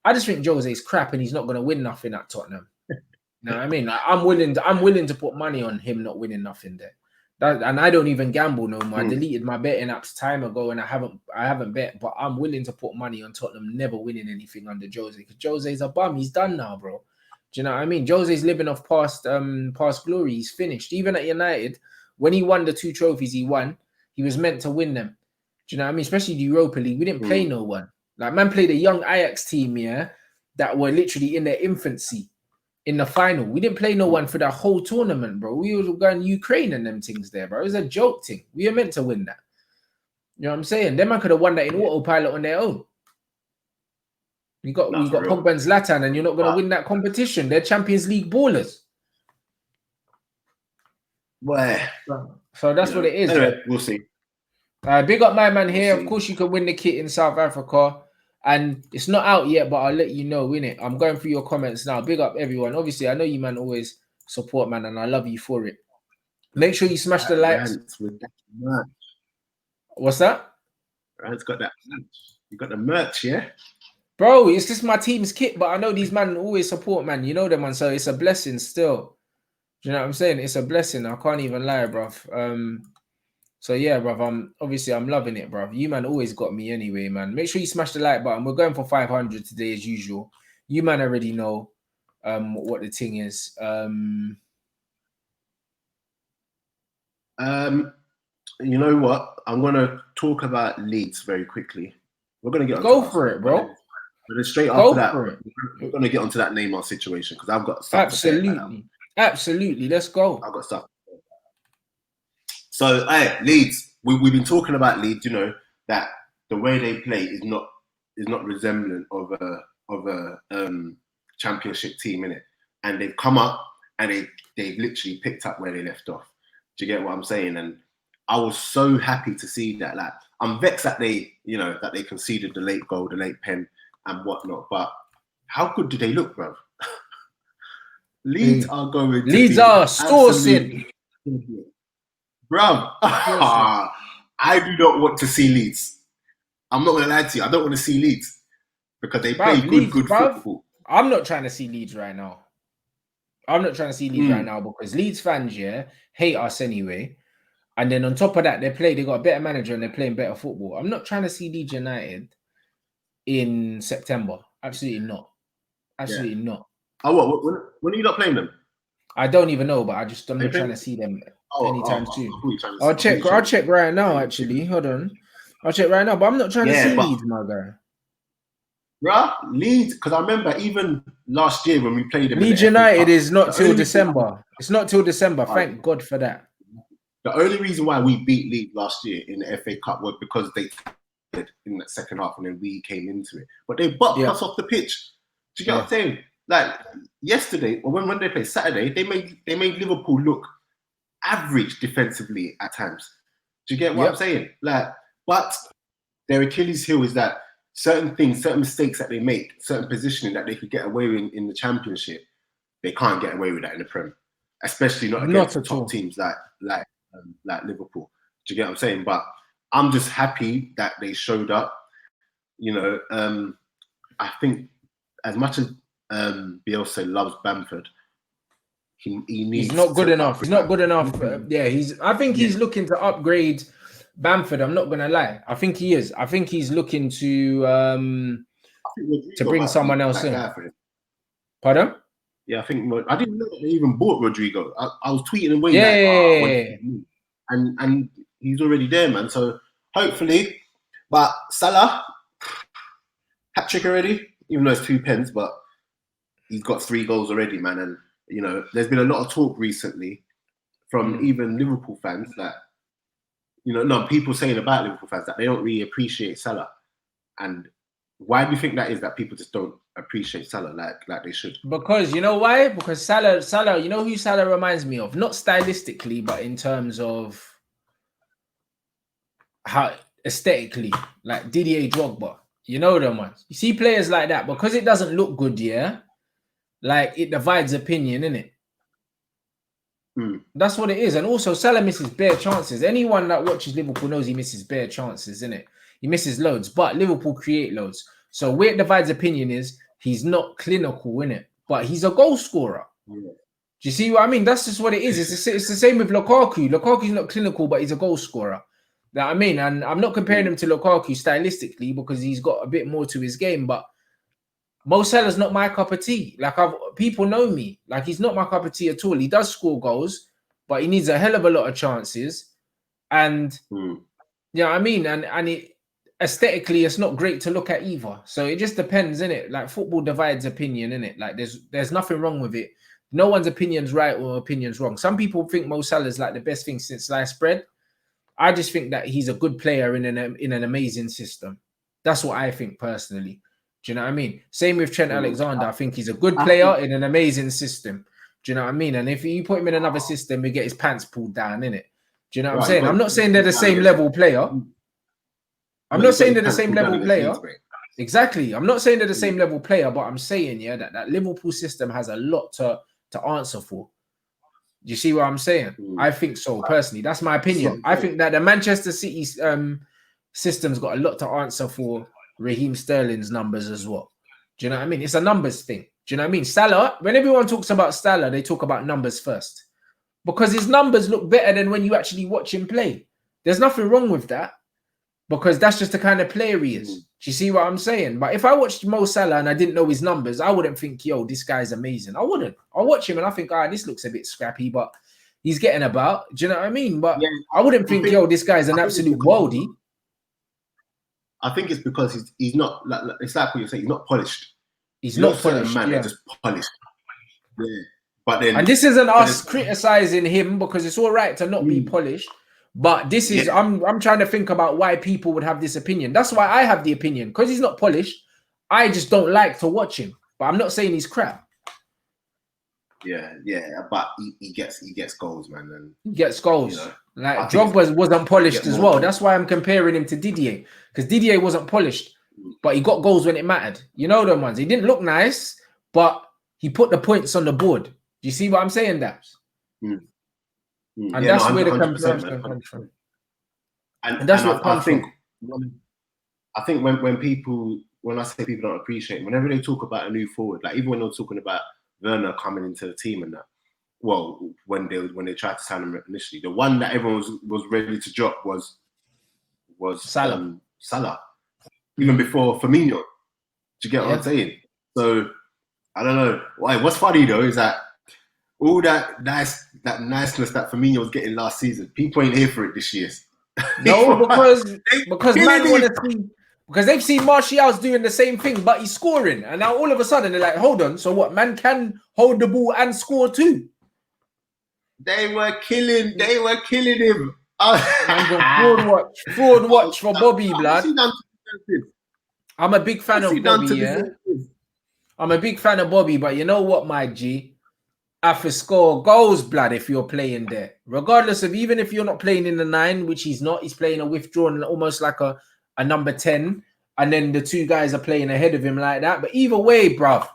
I just think Jose's crap and he's not going to win nothing at Tottenham. You know what I mean? Like, I'm willing to put money on him not winning nothing there. And I don't even gamble no more. I deleted my betting apps time ago, and I haven't bet, but I'm willing to put money on Tottenham never winning anything under Jose, because Jose's a bum. He's done now, bro. Do you know what I mean? Jose's living off past glory. He's finished. Even at United, when he won the 2 trophies he won, he was meant to win them. Do you know what I mean? Especially the Europa League. We didn't play no one. Like, man played a young Ajax team, yeah, that were literally in their infancy in the final. We didn't play no one for the whole tournament, bro. We were going Ukraine and them things there, bro. It was a joke thing. We were meant to win that. You know what I'm saying? Them man could have won that in autopilot on their own. We got Pogba and Zlatan, and you're not going to win that competition. They're Champions League ballers. Well, so that's what it is. Anyway, we'll see. Big up my man here. Of course, you can win the kit in South Africa. And it's not out yet, but I'll let you know, innit? I'm going through your comments now. Big up everyone. Obviously, I know you, man, always support, man, and I love you for it. Make sure you smash the likes. What's that? Rant's got that merch. You got the merch, yeah? Bro, it's just my team's kit, but I know these man always support, man. You know them, man. So it's a blessing still. Do you know what I'm saying? It's a blessing. I can't even lie, bruv. So yeah, bruv, I'm loving it, bruv. You, man, always got me anyway, man. Make sure you smash the like button. We're going for 500 today as usual. You, man, already know what the thing is. You know what? I'm gonna talk about Leeds very quickly. We're gonna get go for it, bro. But straight after that, we're gonna get onto that Neymar situation because I've got stuff. Absolutely. Let's go. I've got stuff. So, hey, Leeds. We've been talking about Leeds. You know that the way they play is not resemblant of a championship team, innit? And they've come up and they've literally picked up where they left off. Do you get what I'm saying? And I was so happy to see that. Like, I'm vexed that they conceded the late goal, the late pen, and whatnot. But how good do they look, bro? Leeds are going. Leeds are sourcing. Bruv, I do not want to see Leeds. I'm not going to lie to you. I don't want to see Leeds because they play good football. I'm not trying to see Leeds right now. Because Leeds fans, hate us anyway. And then on top of that, they got a better manager and they're playing better football. I'm not trying to see Leeds United in September. Absolutely not. Absolutely not. Oh, what? When are you not playing them? I don't even know, but I'm not trying to see them anytime soon. I'll check right now, actually. Hold on. I'll check right now, but I'm not trying to see Leeds, my guy. Bruh, Leeds, because I remember even last year when we played them. Leeds United is not till December. It's not till December. Thank God for that. The only reason why we beat Leeds last year in the FA Cup was because they did in that second half and then we came into it. But they bucked us off the pitch. Do you get what I'm saying? Like yesterday, or when they played Saturday, they made Liverpool look average defensively at times. Do you get what I'm saying? Like, but their Achilles heel is that certain things, certain mistakes that they make, certain positioning that they could get away with in the Championship, they can't get away with that in the Prem, especially not against the top teams like Liverpool. Do you get what I'm saying? But I'm just happy that they showed up. You know, I think as much as Bielsa loves Bamford, he needs. He's not good enough. He's not good enough. I think he's looking to upgrade Bamford. I'm not gonna lie. I think he is. I think he's looking to bring someone else in. Pardon? Yeah, I think I didn't know that they even bought Rodrigo. I was tweeting and waiting. And he's already there, man. So hopefully, but Salah hat trick already, even though it's 2 pens, but he's got 3 goals already, man. And you know, there's been a lot of talk recently from even Liverpool fans that, you know, no, people saying about Liverpool fans that they don't really appreciate Salah. And why do you think that is, that people just don't appreciate Salah like they should? Because you know why? Because Salah, you know who Salah reminds me of? Not stylistically, but in terms of how aesthetically, like Didier Drogba. You know them ones. You see players like that, because it doesn't look good, like it divides opinion, innit? That's what it is. And also, Salah misses bare chances. Anyone that watches Liverpool knows he misses bare chances, innit? He misses loads, but Liverpool create loads. So where it divides opinion is he's not clinical, innit? But he's a goal scorer. Yeah. Do you see what I mean? That's just what it is. It's the same with Lukaku. Lukaku's not clinical, but he's a goal scorer. That I mean, and I'm not comparing him to Lukaku stylistically because he's got a bit more to his game, but Mo Salah's not my cup of tea. Like people know me. Like he's not my cup of tea at all. He does score goals, but he needs a hell of a lot of chances. And you know what I mean? And it aesthetically, it's not great to look at either. So it just depends, innit? Like football divides opinion, innit? Like there's nothing wrong with it. No one's opinion's right or opinion's wrong. Some people think Mo Salah is like the best thing since sliced bread. I just think that he's a good player in an amazing system. That's what I think personally. Do you know what I mean? Same with Trent Alexander. I think he's a good player in an amazing system. Do you know what I mean? And if you put him in another system, he get his pants pulled down, innit? Do you know what I'm saying? I'm not saying they're the same level player. I'm not saying they're the same level player. Exactly. I'm not saying they're the same level player, but I'm saying, yeah, that Liverpool system has a lot to answer for. Do you see what I'm saying? I think so, personally. That's my opinion. I think that the Manchester City system's got a lot to answer for Raheem Sterling's numbers as well. Do you know what I mean? It's a numbers thing. Do you know what I mean? Salah, when everyone talks about Salah, they talk about numbers first. Because his numbers look better than when you actually watch him play. There's nothing wrong with that. Because that's just the kind of player he is. Do you see what I'm saying? But if I watched Mo Salah and I didn't know his numbers, I wouldn't think, yo, this guy's amazing. I wouldn't. I'll watch him and I think, this looks a bit scrappy, but he's getting about. Do you know what I mean? But I wouldn't think, yo, this guy's an absolute worldie. I think it's because he's not, it's like what you're saying, he's not polished. He's not polished, man, just polished. Yeah. But then, and this isn't us criticizing him because it's all right to not be polished. But this is, I'm trying to think about why people would have this opinion. That's why I have the opinion. Because he's not polished, I just don't like to watch him. But I'm not saying he's crap. Yeah, but he gets goals, man. And he gets goals. You know, like Drogba wasn't polished as well. That's why I'm comparing him to Didier. Because Didier wasn't polished, but he got goals when it mattered. You know them ones. He didn't look nice, but he put the points on the board. Do you see what I'm saying, Daps? And that's where the comparison comes from. And that's what comes from. I think when I say people don't appreciate, whenever they talk about a new forward, like even when they're talking about Werner coming into the team and that, well, when they tried to sign him initially, the one that everyone was ready to drop was Salah. Salah, even before Firmino. Do you get what I'm saying? So I don't know. What's funny though is that all that niceness that Firmino was getting last season, people ain't here for it this year. No, because man want to see, because they've seen Martial's doing the same thing, but he's scoring, and now all of a sudden they're like, hold on, so what? Man can hold the ball and score too. They were killing him. Fraud watch for Bobby, blood. I'm a big fan of Bobby, yeah. I'm a big fan of Bobby, but you know what, my G? I have to score goals, blood, if you're playing there. Regardless of, even if you're not playing in the 9, which he's not, he's playing a withdrawn, almost like a number 10, and then the 2 guys are playing ahead of him like that. But either way, bruv,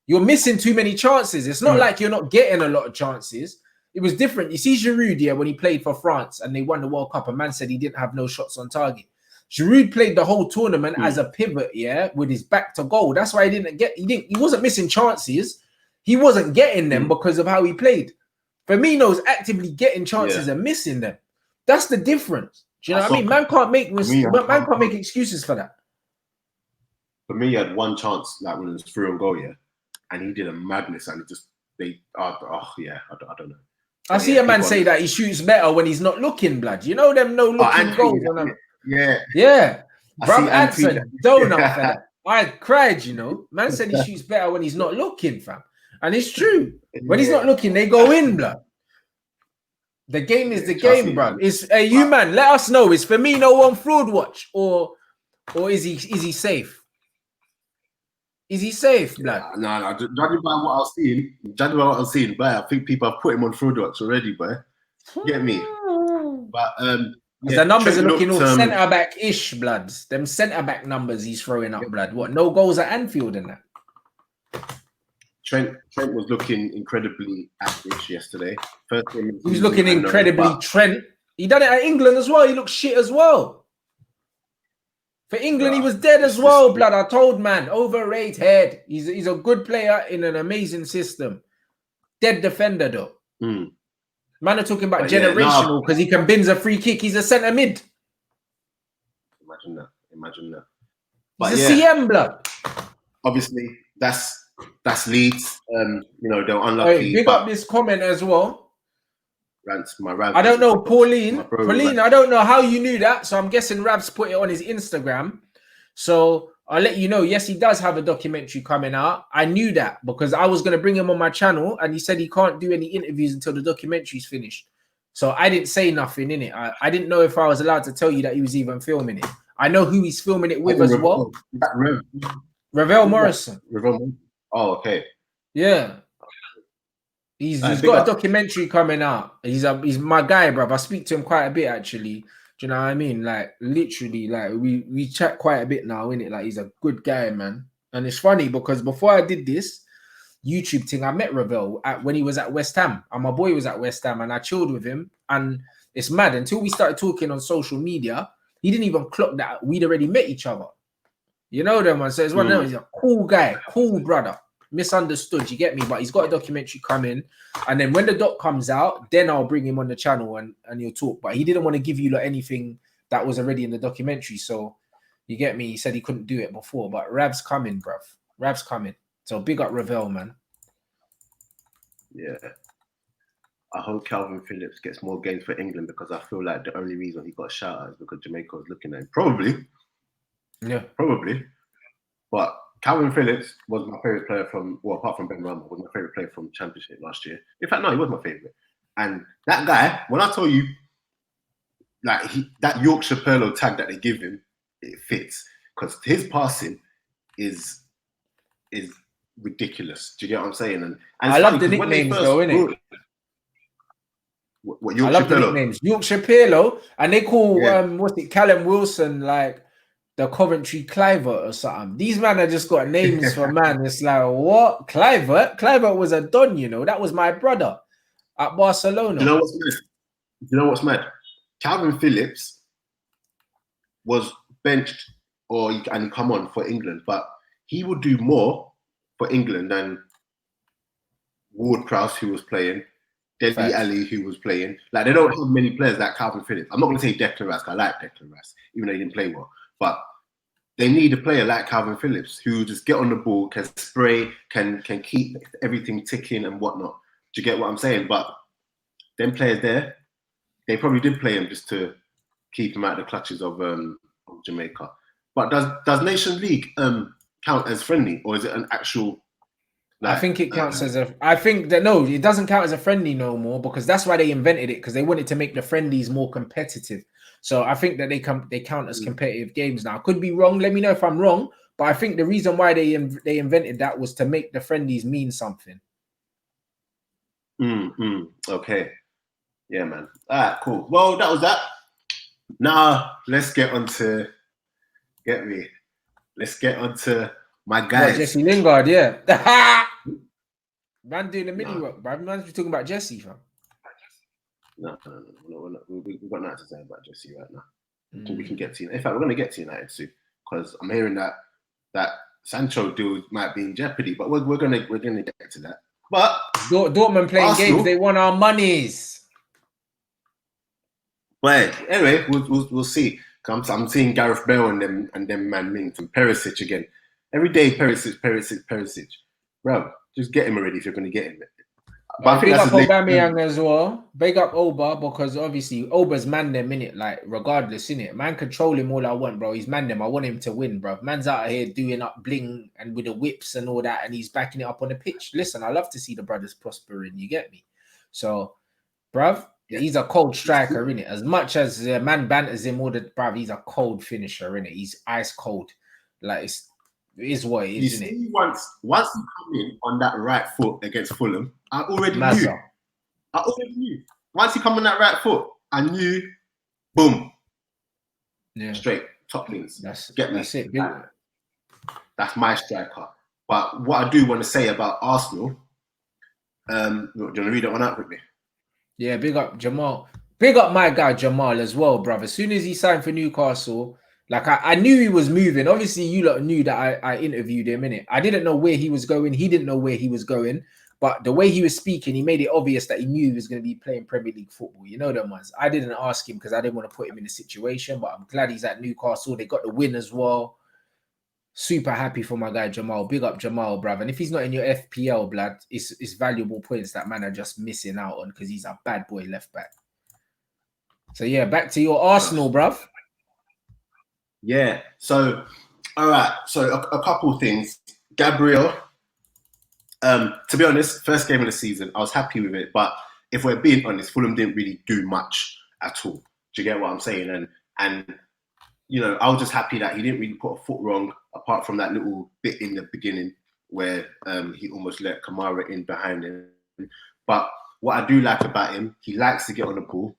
you're missing too many chances. It's not like you're not getting a lot of chances. It was different. You see Giroud, yeah, when he played for France and they won the World Cup, a man said he didn't have no shots on target. Giroud played the whole tournament as a pivot, yeah, with his back to goal. That's why he wasn't missing chances. He wasn't getting them because of how he played. Firmino's actively getting chances and missing them. That's the difference. Do you know what I mean? Man can't make excuses for that. For me, he had one chance, like when it was through and goal, yeah, and he did a madness, and I don't know. I see a man say that he shoots better when he's not looking, blood. You know them no-looking goals. Yeah. Bro, Anson, donut for that. I cried, you know. Man said he shoots better when he's not looking, fam. And it's true. When he's not looking, they go in, blood. The game is the game, bro. You man, let us know. Is Firmino on fraud watch or is he safe? Is he safe, blood? No. Judging by what I was seeing, but I think people have put him on fraud watch already, but get me. But the numbers are looking all centre back-ish, blood. Them centre back numbers he's throwing up, blood. What? No goals at Anfield in that. Trent was looking incredibly average yesterday. First game he was looking incredibly Trent. He done it at England as well. He looked shit as well. For England, he was dead as well, blood. I told man, overrated. He's a good player in an amazing system. Dead defender though. Man are talking about generational because he can bins a free kick. He's a centre mid. Imagine that. But he's a CM, blood. Obviously, that's Leeds. You know, they're unlucky. Big up this comment as well. Rants, I don't know, Pauline, I don't know how you knew that. So I'm guessing Rav's put it on his Instagram. So I'll let you know. Yes, he does have a documentary coming out. I knew that because I was going to bring him on my channel and he said he can't do any interviews until the documentary's finished. So I didn't say nothing in it. I didn't know if I was allowed to tell you that he was even filming it. I know who he's filming it with as well. Ravel Morrison. Oh, okay. Yeah. He's got a documentary coming out. He's my guy, bruv. I speak to him quite a bit, actually. Do you know what I mean? Like, literally, like, we chat quite a bit now, innit? Like, he's a good guy, man. And it's funny because before I did this YouTube thing, I met Ravel when he was at West Ham. And my boy was at West Ham, and I chilled with him. And it's mad. Until we started talking on social media, he didn't even clock that we'd already met each other. You know them, man. So it's one of them. He's a cool guy, cool brother. Misunderstood, you get me? But he's got a documentary coming, and then when the doc comes out, then I'll bring him on the channel and he'll talk. But he didn't want to give you like anything that was already in the documentary, so you get me. He said he couldn't do it before, but Rav's coming, bruv. Rav's coming. So big up Ravel, man. Yeah, I hope Calvin Phillips gets more games for England because I feel like the only reason he got a shout out is because Jamaica was looking at him. Probably. But Calvin Phillips was my favorite player apart from Ben Rama, was my favorite player from Championship last year. In fact, no, he was my favorite. And that guy, when I tell you, like that Yorkshire Perlo tag that they give him, it fits because his passing is ridiculous. Do you get what I'm saying? And I love the nicknames though, innit? What Yorkshire I love the nicknames. Yorkshire Perlo, and they call Callum Wilson like the Coventry Clivert or something. These men have just got names for man. It's like, what? Clivert? Clivert was a don, you know. That was my brother at Barcelona. You know what's mad? Calvin Phillips was benched and come on for England, but he would do more for England than Ward-Prowse, who was playing, Dele Alli, who was playing. Like, they don't have many players like Calvin Phillips. I'm not going to say Declan Rice, I like Declan Rice, even though he didn't play well. But they need a player like Calvin Phillips who just get on the ball, can spray, can keep everything ticking and whatnot. Do you get what I'm saying? But them players there, they probably did play him just to keep him out of the clutches of Jamaica. But does Nation League count as friendly, or is it an actual? Like, I think it counts as a. I think that no, it doesn't count as a friendly no more because that's why they invented it, because they wanted to make the friendlies more competitive. So I think that they count as competitive games now. I could be wrong. Let me know if I'm wrong. But I think the reason why they invented that was to make the friendlies mean something. Okay. Yeah, man. All right, cool. Well, that was that. Now let's get on to my guys. Jesse Lingard, yeah. Man doing the mini rock, bro. Man's talking about Jesse, fam. No. We've got nothing to say about Jesse right now. We can get to United. In fact, we're going to get to United soon because I'm hearing that Sancho deal might be in jeopardy, but we're going to get to that. But Dortmund playing Arsenal, games, they want our monies. But anyway, we'll see. I'm seeing Gareth Bale and them man Mings and Perisic again. Every day, Perisic. Bro, just get him already if you're going to get him. But I think big up Aubameyang as well. Big up Oba, because obviously Oba's man them, innit? Like, regardless, innit? Man control him all I want, bro. He's man them. I want him to win, bro. Man's out here doing up bling and with the whips and all that, and he's backing it up on the pitch. Listen, I love to see the brothers prospering, you get me? So, bruv, he's a cold striker, innit? As much as man banters him all the, bruv, he's a cold finisher, innit? He's ice cold. Like, it is what it is, isn't it? Once he come in on that right foot against Fulham, I already knew. Once he come on that right foot, I knew, boom. Yeah. Straight, top links. That's it. That's my striker. But what I do want to say about Arsenal, do you want to read it one out quickly? Yeah, big up Jamal. Big up my guy Jamal as well, brother. As soon as he signed for Newcastle, like I knew he was moving. Obviously, you lot knew that I interviewed him, innit? I didn't know where he was going. He didn't know where he was going. But the way he was speaking, he made it obvious that he knew he was going to be playing Premier League football. You know them ones. I didn't ask him because I didn't want to put him in a situation, but I'm glad he's at Newcastle. They got the win as well. Super happy for my guy Jamal. Big up Jamal, brother. And if he's not in your FPL, blood, it's valuable points that man are just missing out on because he's a bad boy left back. So yeah, back to your Arsenal, bruv. Yeah. So, all right. So a couple of things. Gabriel. To be honest, first game of the season, I was happy with it. But if we're being honest, Fulham didn't really do much at all. Do you get what I'm saying? And you know, I was just happy that he didn't really put a foot wrong, apart from that little bit in the beginning where he almost let Kamara in behind him. But what I do like about him, he likes to get on the ball.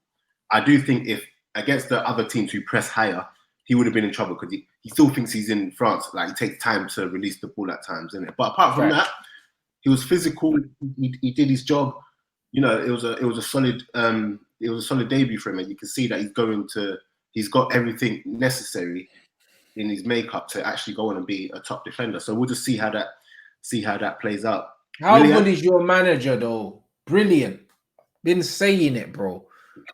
I do think if against the other teams who press higher, he would have been in trouble because he still thinks he's in France. Like, it takes time to release the ball at times, isn't it? But apart from that, he was physical. He did his job. You know, it was a solid debut for him, and you can see that he's got everything necessary in his makeup to actually go on and be a top defender. So we'll just see how that plays out. How good is your manager though? Brilliant. Been saying it, bro.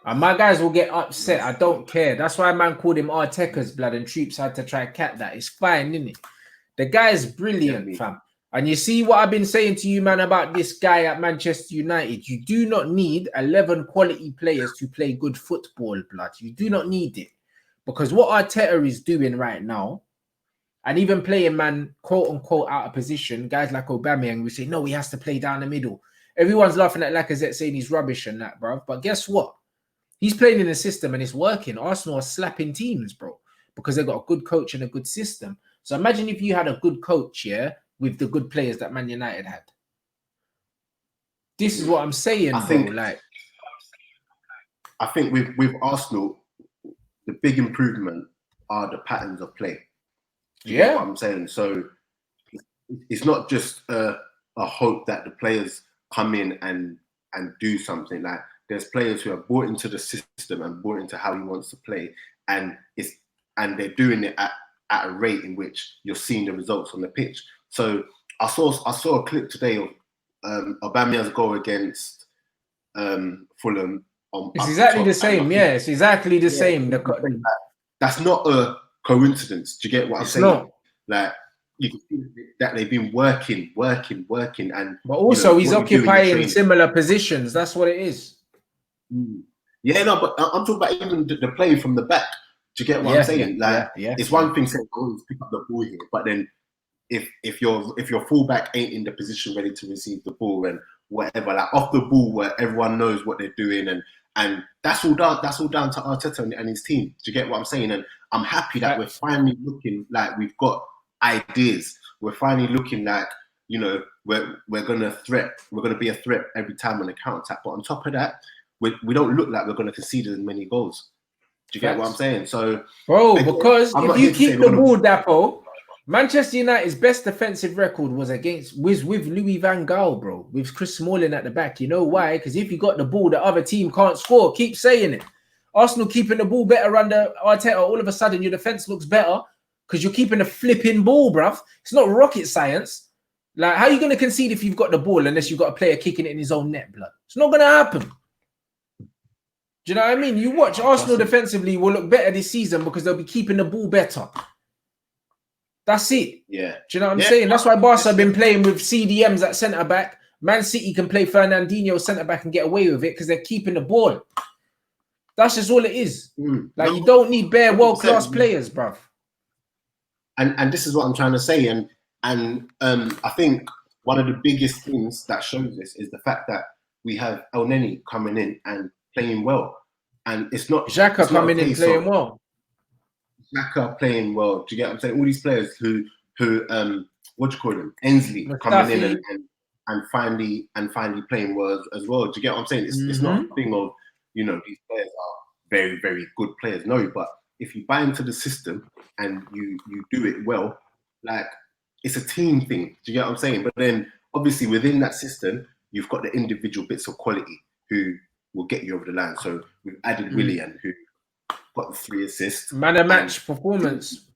And my guys will get upset. I don't care. That's why man called him Arteta's blood, and Troops had to try and cat that. It's fine, isn't it? The guy is brilliant, fam. And you see what I've been saying to you, man, about this guy at Manchester United. You do not need 11 quality players to play good football, blood. You do not need it. Because what Arteta is doing right now, and even playing, man, quote unquote, out of position, guys like Aubameyang, we say, no, he has to play down the middle. Everyone's laughing at Lacazette saying he's rubbish and that, bro. But guess what? He's playing in a system and it's working. Arsenal are slapping teams, bro, because they've got a good coach and a good system. So imagine if you had a good coach, yeah, with the good players that Man United had. This is what I'm saying, I think with Arsenal, the big improvement are the patterns of play. Do you get what I'm saying? So it's not just a hope that the players come in and do something. Like, there's players who are bought into the system and bought into how he wants to play, and they're doing it at a rate in which you're seeing the results on the pitch. So I saw a clip today of Aubameyang's goal against Fulham. It's exactly the same. Yeah, it's exactly the same. That's not a coincidence. Do you get what I'm saying? Not. Like, you can see that they've been working, and but also he's occupying similar positions. That's what it is. Yeah, no, but I'm talking about even the play from the back. Do you get what I'm saying? It's one thing saying, "Oh, pick up the ball here," but then if your fullback ain't in the position ready to receive the ball and whatever, like off the ball where everyone knows what they're doing, and that's all down to Arteta and his team. Do you get what I'm saying? And I'm happy that we're finally looking like we've got ideas. We're finally looking like, you know, we're gonna be a threat every time on the counter attack. But on top of that, we don't look like we're gonna concede as many goals. Do you get what I'm saying? So, bro, because if you keep the ball, Dapo, Manchester United's best defensive record was with Louis van Gaal, bro, with Chris Smalling at the back. You know why? Because if you got the ball, the other team can't score. Keep saying it. Arsenal keeping the ball better under Arteta, all of a sudden your defense looks better because you're keeping the flipping ball, bruv. It's not rocket science. Like, how are you going to concede if you've got the ball unless you've got a player kicking it in his own net, blood? It's not going to happen. Do you know what I mean? You watch Arsenal defensively will look better this season because they'll be keeping the ball better. That's it. Yeah. Do you know what I'm saying? That's why Barca have been playing with CDMs at centre-back. Man City can play Fernandinho centre-back and get away with it because they're keeping the ball. That's just all it is. Like, you don't need bare world-class players, bruv. And this is what I'm trying to say. And I think one of the biggest things that shows this is the fact that we have El Neni coming in and playing well. And it's not Xhaka coming in playing well. Xhaka playing well. Do you get what I'm saying? All these players who what do you call them? Ainsley coming in and finally playing well as well. Do you get what I'm saying? It's not a thing of, you know, these players are very, very good players. No, but if you buy into the system and you do it well, like, it's a team thing. Do you get what I'm saying? But then obviously within that system, you've got the individual bits of quality who will get you over the line. So we've added Willian, who got the 3 assists. Man of match performance.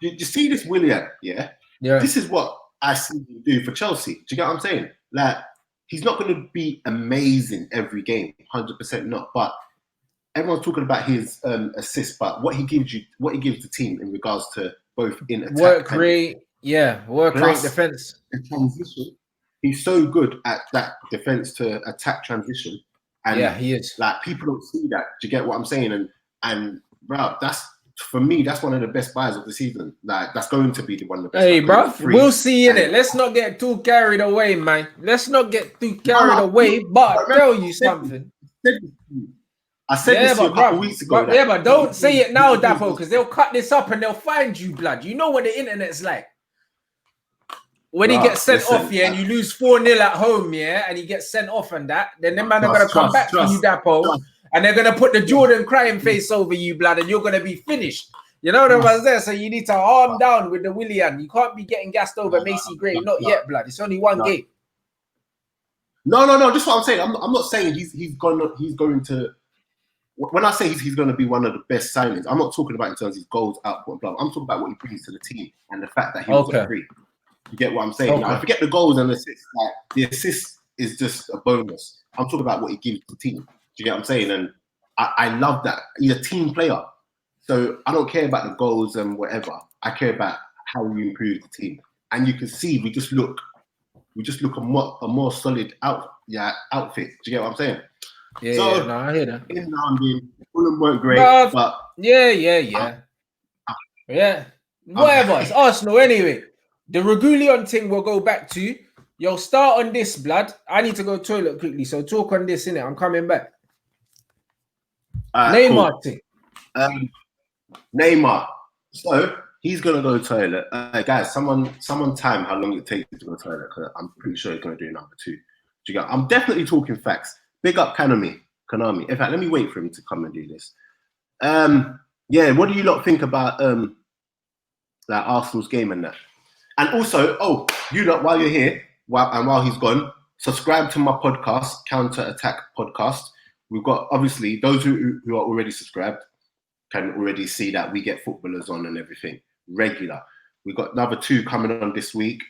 You see this Willian, yeah? This is what I see him do for Chelsea. Do you get what I'm saying? Like, he's not going to be amazing every game, 100% not. But everyone's talking about his assists, but what he gives the team in regards to both in attack, work rate, defense, and transition. He's so good at that defense to attack transition. And he is. Like, people don't see that. Do you get what I'm saying? And bro, that's, for me, that's one of the best buys of the season. Like, that's going to be one of the best. Hey, bro, we'll see in it. Let's not get too carried away, man. Let's not get too carried away. But I'll tell you something. I said this a couple weeks ago. But don't say it now, Dapo, because they'll cut this up and they'll find you, blood. You know what the internet's like. When he gets sent off, and you lose 4-0 at home, and he gets sent off and that, then them man are going to come back for you, Dapo, and they're going to put the Jordan crying face over you, blood, and you're going to be finished. You know what I was there? So you need to arm down with the Willian. You can't be getting gassed over Macy Gray. Not yet, blood. It's only one game. No. Just what I'm saying. I'm not saying he's going to. When I say he's going to be one of the best signings, I'm not talking about in terms of his goals, output, and blah. I'm talking about what he brings to the team and the fact that he was free. You get what I'm saying? Now, forget the goals and assists. Like, the assist is just a bonus. I'm talking about what he gives to the team. Do you get what I'm saying? And I love that. He's a team player. So I don't care about the goals and whatever. I care about how we improve the team. And you can see we just look a more solid outfit. Do you get what I'm saying? I hear that. In now and then, Fulham weren't great, but yeah. Whatever. It's Arsenal anyway. The Regulion thing we'll go back to. Yo, start on this, blood. I need to go to the toilet quickly, so talk on this, innit? I'm coming back. Neymar thing. Neymar. So he's gonna go to the toilet. Guys, someone time how long it takes to go to the toilet, because I'm pretty sure he's gonna do number 2. I'm definitely talking facts. Big up Konami. In fact, let me wait for him to come and do this. What do you lot think about like Arsenal's game and that? And also, you lot, while you're here, while he's gone, subscribe to my podcast, Counter Attack Podcast. We've got, obviously, those who are already subscribed can already see that we get footballers on and everything regular. We've got another 2 coming on this week.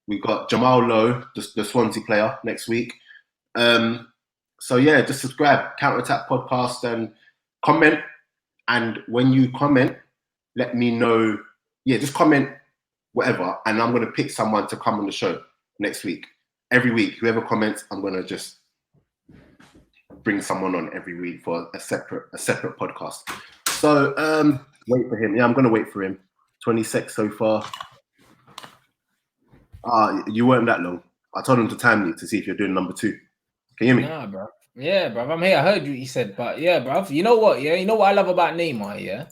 We've got Jamal Lowe, the Swansea player, next week. So yeah, just subscribe, Counter Attack Podcast, and comment. And when you comment, let me know. Yeah, just comment whatever, and I'm going to pick someone to come on the show next week. Every week, whoever comments, I'm going to just bring someone on every week for a separate podcast. So wait for him. Yeah, I'm going to wait for him. 26 so far. You weren't that long. I told him to time you to see if you're doing number 2. Can you hear me? Nah, bro. Yeah, bro. I'm here. I heard you. He said, but yeah, bro. You know what? Yeah, you know what I love about Neymar. Yeah,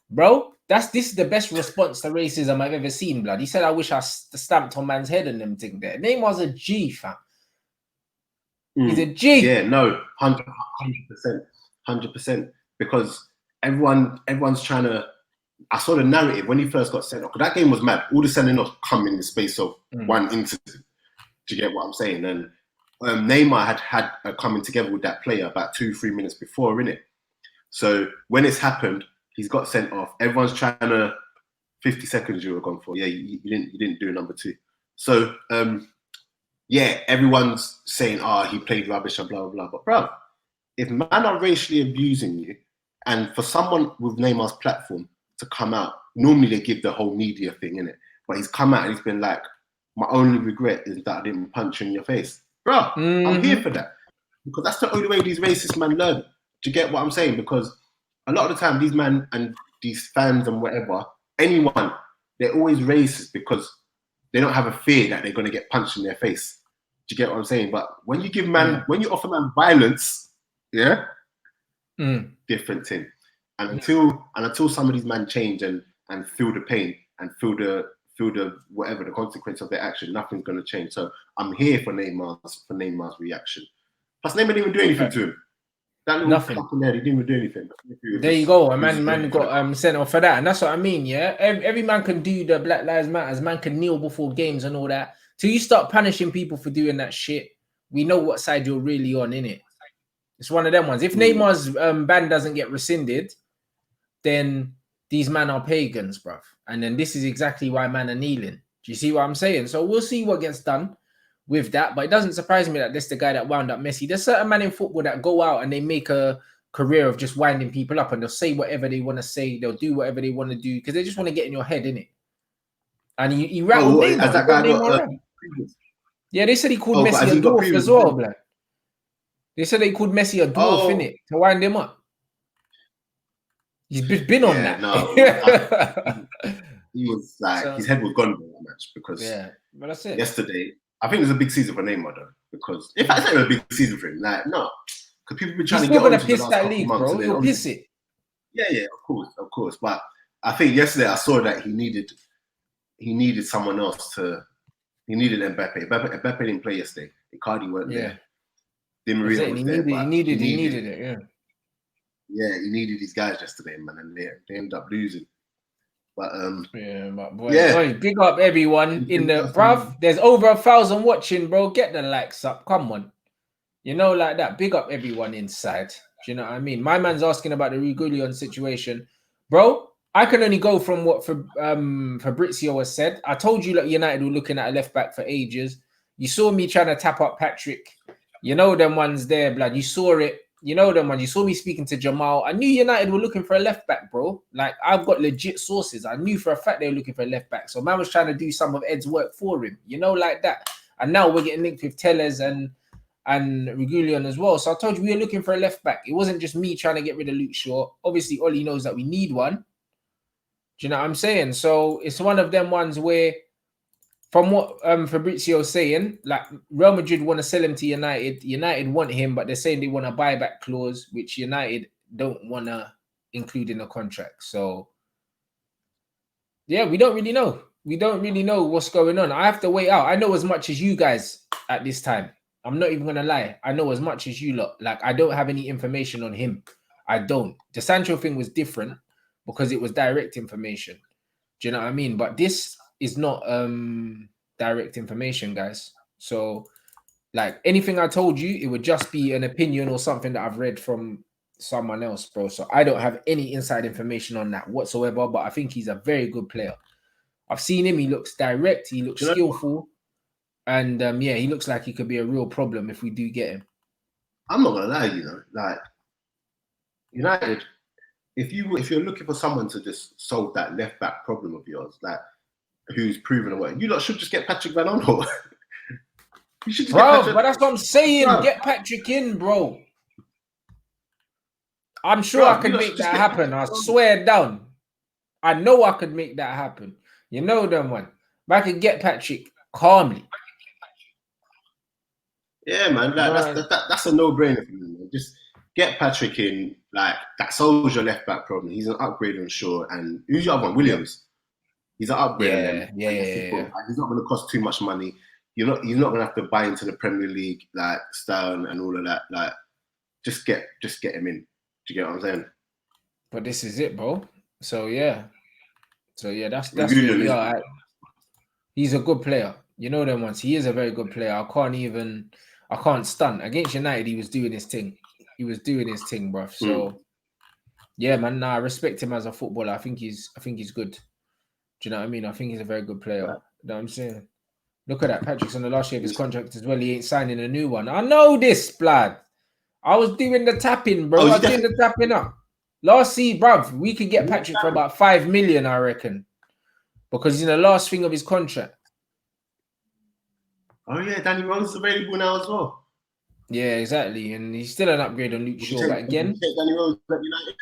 bro. This is the best response to racism I've ever seen, blood. He said, "I wish I stamped on man's head and them thing there." Neymar's a G, fam. He's a G. Yeah, no, 100%, because everyone's trying to. I saw the narrative when he first got sent off, because that game was mad. All the sending off come in the space of one incident. Do you get what I'm saying? And Neymar had a coming together with that player about 2-3 minutes before, innit? So when it's happened, he's got sent off. Everyone's trying to 50 seconds you were gone for. Yeah, you didn't do number 2. So everyone's saying, he played rubbish and blah blah blah. But bro, if man are racially abusing you, and for someone with Neymar's platform to come out, normally they give the whole media thing, innit? But he's come out and he's been like, my only regret is that I didn't punch you in your face. Bro, I'm here for that. Because that's the only way these racist men learn. Do you get what I'm saying? Because a lot of the time, these men and these fans and whatever, anyone, they're always racist because they don't have a fear that they're going to get punched in their face. Do you get what I'm saying? But when you when you offer man violence, different thing. And until some of these men change and feel the pain and feel the whatever the consequence of their action, nothing's going to change. So I'm here for Neymar's reaction. Plus, Neymar didn't even do anything to him. That little Nothing. clap in there, he didn't even do anything. There you go. A man got sent off for that, and that's what I mean. Yeah, every man can do the Black Lives Matters. Man can kneel before games and all that. Till you start punishing people for doing that shit, we know what side you're really on, innit? It's one of them ones. If Neymar's ban doesn't get rescinded, then these men are pagans, bruv. And then this is exactly why man are kneeling. Do you see what I'm saying? So we'll see what gets done with that. But it doesn't surprise me that this is the guy that wound up Messi. There's certain men in football that go out and they make a career of just winding people up, and they'll say whatever they want to say. They'll do whatever they want to do because they just want to get in your head, innit? And he rattled Neymar. Has that guy got, yeah, they said he called Messi a dwarf as well, blood. They said they called Messi a dwarf, innit? To wind him up. He's been on that. No, he was like, his head was gone in that match because but that's it. Yesterday, I think it was a big season for Neymar though, because if I say it was a big season for him, like no, because people have been trying to get on to piss that league, bro. He'll piss it. Yeah, of course. But I think yesterday I saw that he needed someone else to. He needed Mbappe. Mbappe didn't play yesterday. Icardi weren't there. Di Maria was there. He needed it. Yeah. Yeah, he needed these guys yesterday, man, and they ended up losing. But boy, big up everyone in the bruv. There's over 1,000 watching, bro. Get the likes up. Come on. You know, like that. Big up everyone inside. Do you know what I mean? My man's asking about the Willian situation. Bro, I can only go from what Fabrizio has said. I told you that United were looking at a left back for ages. You saw me trying to tap up Patrick. You know them ones there, blood. You saw it. You know them ones. You saw me speaking to Jamal. I knew United were looking for a left back, bro. Like, I've got legit sources. I knew for a fact they were looking for a left back. So man was trying to do some of Ed's work for him. You know, like that. And now we're getting linked with Tellez and Regulion as well. So I told you we were looking for a left back. It wasn't just me trying to get rid of Luke Shaw. Obviously, Ollie knows that we need one. Do you know what I'm saying? So it's one of them ones where, from what Fabrizio's saying, like Real Madrid want to sell him to United. United want him, but they're saying they want a buyback clause, which United don't want to include in the contract. So, yeah, we don't really know. We don't really know what's going on. I have to wait out. I know as much as you guys at this time. I'm not even going to lie. I know as much as you lot. Like, I don't have any information on him. I don't. The Sancho thing was different because it was direct information. Do you know what I mean? But this is not direct information, guys. So, like, anything I told you, it would just be an opinion or something that I've read from someone else, bro. So I don't have any inside information on that whatsoever, but I think he's a very good player. I've seen him. He looks direct. He looks skillful. And, yeah, he looks like he could be a real problem if we do get him. I'm not going to lie, you know. Like, United, if you're looking for someone to just solve that left-back problem of yours, like, who's proven away, you lot should just get Patrick Van Aanholt. You should just get Patrick. But that's what I'm saying. Bro. Get Patrick in, bro. I'm sure I could make that happen. I swear down. I know I could make that happen. You know them one. But I could get Patrick calmly. Yeah, man. Like, that's a no-brainer for me, man. Just get Patrick in. Like, that solves your left-back problem. He's an upgrade on Shaw. And who's your other one? Williams. He's an upgrade. Yeah. He's not going to cost too much money. He's not going to have to buy into the Premier League, like, style and all of that. Like, just get him in. Do you get what I'm saying? But this is it, bro. So yeah, that's where we are. He's a good player. You know them ones. He is a very good player. I can't stunt. Against United, he was doing his thing. Bro. So yeah, man. Nah, I respect him as a footballer. I think he's good. Do you know what I mean? I think he's a very good player. You know what I'm saying? Look at that. Patrick's on the last year of his contract as well. He ain't signing a new one. I know this, blood. I was doing the tapping, bro. I was doing the tapping up. Last season, bruv, we could get Patrick for about 5 million, I reckon. Because he's in the last thing of his contract. Oh, yeah, Danny Rose is available now as well. Yeah, exactly. And he's still an upgrade on Luke Shaw. But again, Danny Rose at United?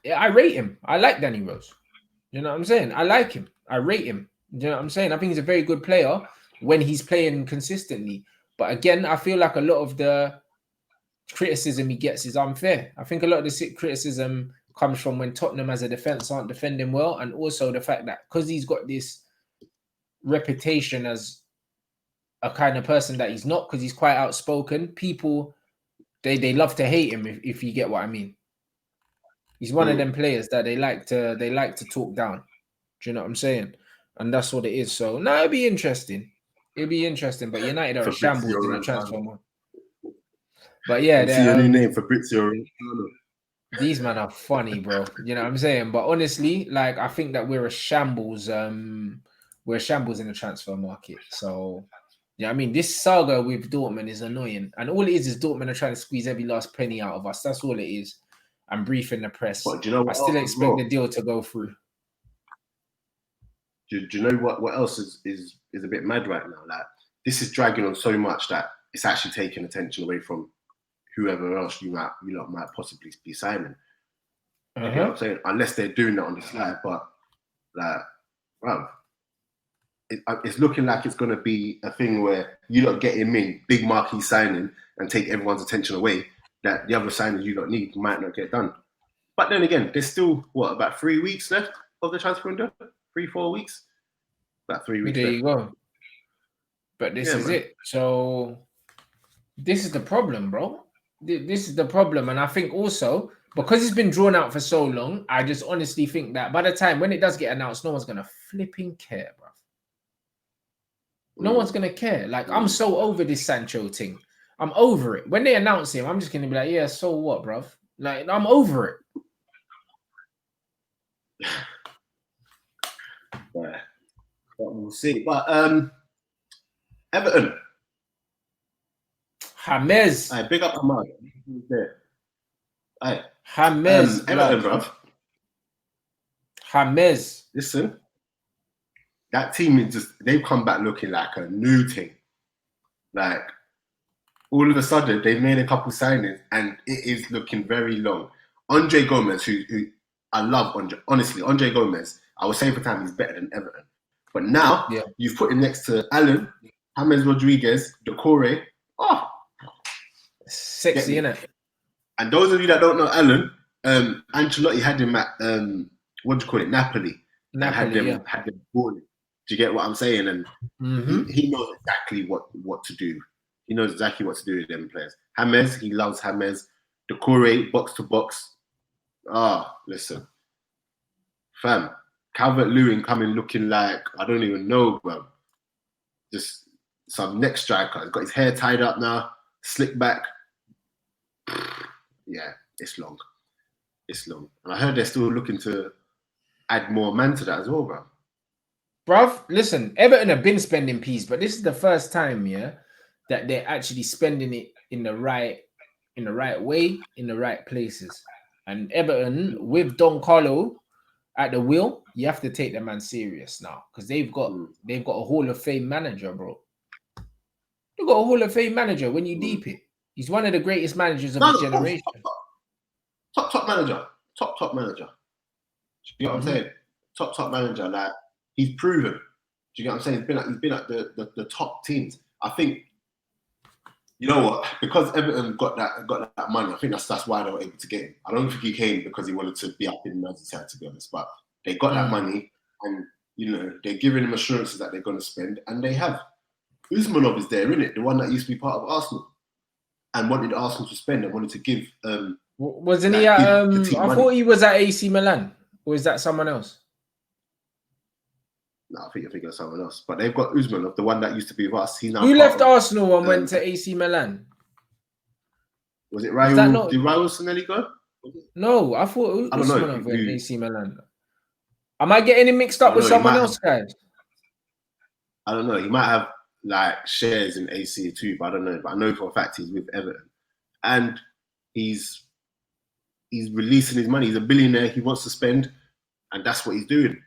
Yeah, I rate him. I like Danny Rose. You know what I'm saying? I like him. I rate him. You know what I'm saying? I think he's a very good player when he's playing consistently. But again, I feel like a lot of the criticism he gets is unfair. I think a lot of the criticism comes from when Tottenham as a defense aren't defending well, and also the fact that because he's got this reputation as a kind of person that he's not, because he's quite outspoken, people they love to hate him if you get what I mean. He's one of them players that they like to talk down. Do you know what I'm saying? And that's what it is. So no, it'd be interesting. It'd be interesting. But United are a shambles in the transfer market. But yeah, see your new name, Fabrizio. These men are funny, bro. You know what I'm saying? But honestly, like I think that we're a shambles. We're a shambles in the transfer market. So yeah, I mean, this saga with Dortmund is annoying, and all it is Dortmund are trying to squeeze every last penny out of us. That's all it is. I'm briefing the press. But do you know what I still expect the deal to go through. Do you know what else is a bit mad right now? Like this is dragging on so much that it's actually taking attention away from whoever else you might possibly be signing. You know what I'm saying? Unless they're doing that on the slide, but like, well, it's looking like it's going to be a thing where you lot get him in, big marquee signing, and take everyone's attention away. That the other signings you don't need might not get done. But then again, there's still about 3 weeks left of the transfer window. 3-4 weeks. About 3 weeks. There you go. But this is it. So this is the problem, bro. This is the problem, and I think also because it's been drawn out for so long, I just honestly think that by the time when it does get announced, no one's gonna flipping care, bro. No one's gonna care. Like I'm so over this Sancho thing. I'm over it. When they announce him, I'm just gonna be like, yeah, so what, bro? Like I'm over it. Yeah. But we'll see. But Everton. James. Hey, big up Ahmad. Hey. James. Everton, bruv. James. Listen. That team is they've come back looking like a new team. Like all of a sudden they've made a couple signings and it is looking very long. Andre Gomez, who I love honestly, Andre Gomez, I was saying for time he's better than Everton. But now you've put him next to Alan, James Rodriguez, Decore. Oh, sexy, innit? And those of you that don't know Alan, Ancelotti had him at Napoli. Napoli, had them balling. Do you get what I'm saying? And he knows exactly what to do. He knows exactly what to do with them players. James, he loves James. Decore, box to box. Listen. Fam, Calvert-Lewin coming looking like, I don't even know, bro. Just some next striker. He's got his hair tied up now, slick back. Yeah, it's long. It's long. And I heard they're still looking to add more man to that as well, bro. Bruv, listen, Everton have been spending peas, but this is the first time, that they're actually spending it in the right way, in the right places. And Everton, with Don Carlo at the wheel, you have to take the man serious now because they've got a Hall of Fame manager, bro. They've got a Hall of Fame manager when you deep it. He's one of the greatest managers of his generation. Top manager. Top manager. Do you know what I'm saying? Top manager. Like he's proven. Do you get what I'm saying? He's been at the top teams. I think. You know what? Because Everton got that money, I think that's why they were able to get him. I don't think he came because he wanted to be up in Merseyside, to be honest. But they got that money, and they're giving him assurances that they're going to spend, and they have. Usmanov is there, isn't it? The one that used to be part of Arsenal, and wanted Arsenal to spend and wanted to give. Wasn't he at? I thought he was at AC Milan, or is that someone else? No, I think you're thinking of someone else. But they've got Usmanov, the one that used to be with us. He's now. Who left Arsenal and went to AC Milan? Was it Raul? Did Raul Sanelli go? No, I thought Usmanov went to AC Milan. Am I getting him mixed up with someone else, guys? I don't know. He might have like shares in AC too, but I don't know. But I know for a fact he's with Everton, and he's releasing his money. He's a billionaire. He wants to spend, and that's what he's doing.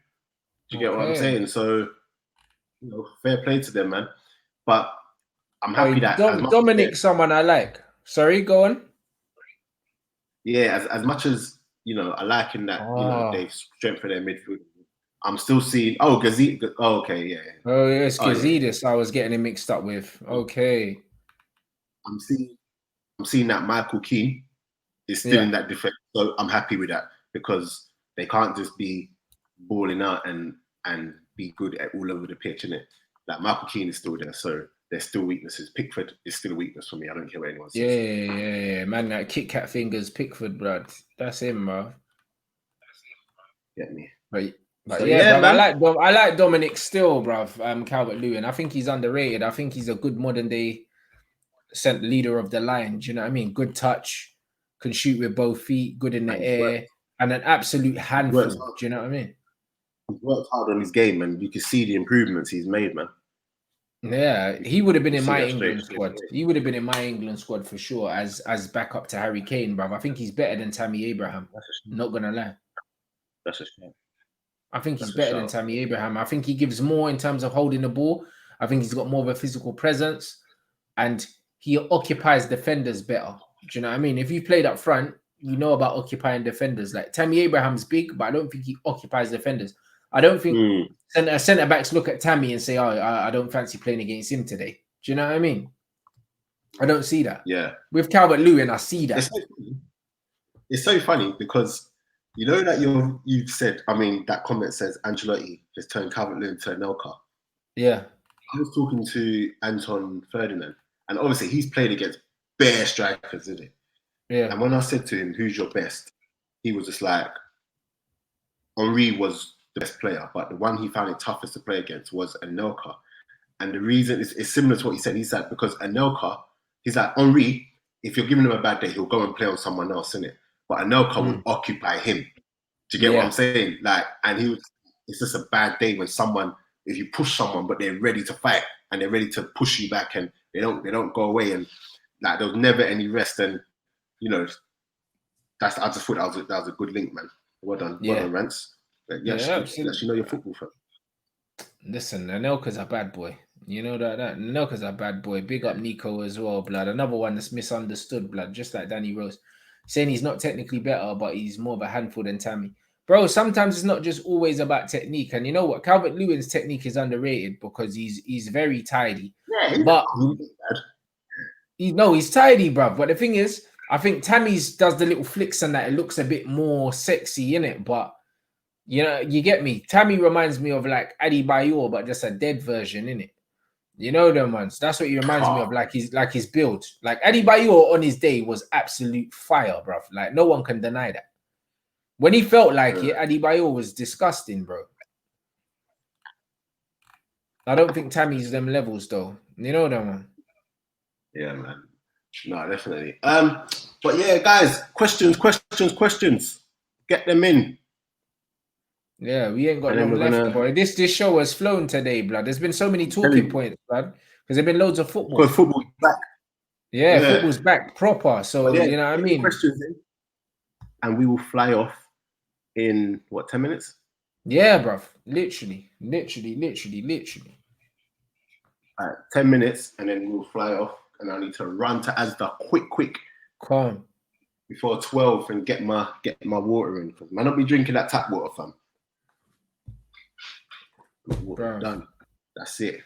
Do you get what I'm saying? So, fair play to them, man. But I'm happy that Dominic, someone I like. Sorry, go on. Yeah, as much as I like in that they've strengthened their midfield. I'm still seeing Gazidis. Oh, okay, yeah. Oh, yes, Gazidis. I was getting it mixed up with. Okay. I'm seeing that Michael Keane is still in that defense. So I'm happy with that because they can't just be balling out and be good at all over the pitch, innit? Like Michael Keane is still there, so there's still weaknesses. Pickford is still a weakness for me. I don't care what anyone says. Yeah, man. That Kit Kat fingers, Pickford, blood. That's him, bro. Get me? But So, yeah, bro. man. I like Dominic still, bro. Calvert-Lewin. I think he's underrated. I think he's a good modern day leader of the line. Do you know what I mean? Good touch, can shoot with both feet, good in the air, and an absolute handful. Do you know what I mean? He's worked hard on his game, and you can see the improvements he's made, man. Yeah, he would have been in my England squad. He would have been in my England squad for sure as backup to Harry Kane, bruv. I think he's better than Tammy Abraham. Not gonna lie. That's a shame. I think he's better than Tammy Abraham. I think he gives more in terms of holding the ball. I think he's got more of a physical presence, and he occupies defenders better. Do you know what I mean? If you played up front, you know about occupying defenders. Like Tammy Abraham's big, but I don't think he occupies defenders. I don't think centre backs look at Tammy and say, "Oh, I don't fancy playing against him today." Do you know what I mean? I don't see that. Yeah. With Calvert-Lewin, I see that. It's so funny because you know that you've said. I mean, that comment says Ancelotti has turned Calvert-Lewin to Anelka. Yeah. I was talking to Anton Ferdinand, and obviously he's played against bare strikers, isn't it? Yeah. And when I said to him, "Who's your best?" he was just like, Henry was the best player, but the one he found it toughest to play against was Anelka. And the reason is similar to what he said. He said because Anelka, he's like Henry. If you're giving him a bad day, he'll go and play on someone else, innit? But Anelka will occupy him. Do you get what I'm saying? Like, and it's just a bad day when if you push someone, but they're ready to fight and they're ready to push you back, and they don't go away, and like there was never any rest. And you know, I just thought that was a good link, man. Well done, Rants. Yeah, absolutely. You know your football fan. Listen, Anelka's a bad boy. You know that Anelka's a bad boy. Big up Nico as well, blood. Another one that's misunderstood, blood. Just like Danny Rose, saying he's not technically better, but he's more of a handful than Tammy. Bro, sometimes it's not just always about technique. And you know what? Calvert-Lewin's technique is underrated because he's very tidy. Yeah, but he's tidy, bruv. But the thing is, I think Tammy's does the little flicks and that. It looks a bit more sexy, innit? But you know, you get me. Tammy reminds me of like Adebayor, but just a dead version, innit? You know them ones. That's what he reminds me of. Like his build. Like Adebayor on his day was absolute fire, bruv. Like no one can deny that. When he felt like it, Adebayor was disgusting, bro. I don't think Tammy's them levels though. You know that one. Yeah, man. No, definitely. But yeah, guys, questions. Get them in. Yeah, we ain't got long left, boy. This show has flown today, blood. There's been so many talking points, blood. Because there've been loads of football. Because football's back. Yeah, football's back proper. So you know what I mean. Questions in, and we will fly off in what 10 minutes? Yeah, bruv. Literally. All right, 10 minutes, and then we'll fly off. And I need to run to Asda quick. Calm. Before 12 and get my water in. Because I might not be drinking that tap water, fam. Done. That's it.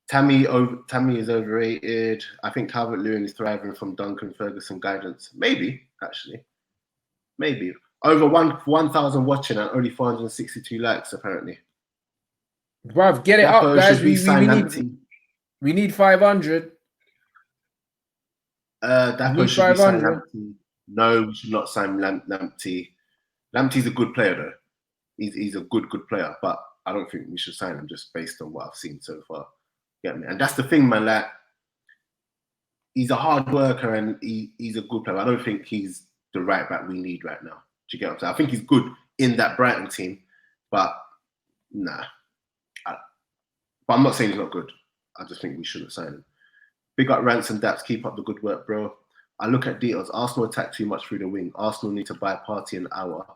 Tammy is overrated. I think Calvert-Lewin is thriving from Duncan Ferguson guidance. Maybe, actually. Maybe. Over 1,000 watching and only 462 likes, apparently. Bruv, get it up, guys. We need 500. Dapo should be signed Lamptey. No, we should not sign Lamptey. Lamptey's a good player, though. He's a good player, but I don't think we should sign him just based on what I've seen so far. Get me? And that's the thing, man. Like, he's a hard worker and he's a good player. I don't think he's the right back we need right now. Do you get what I'm saying? I think he's good in that Brighton team, but nah. But I'm not saying he's not good. I just think we shouldn't sign him. Big up Rants and Daps. Keep up the good work, bro. I look at details. Arsenal attack too much through the wing. Arsenal need to buy Partey an hour.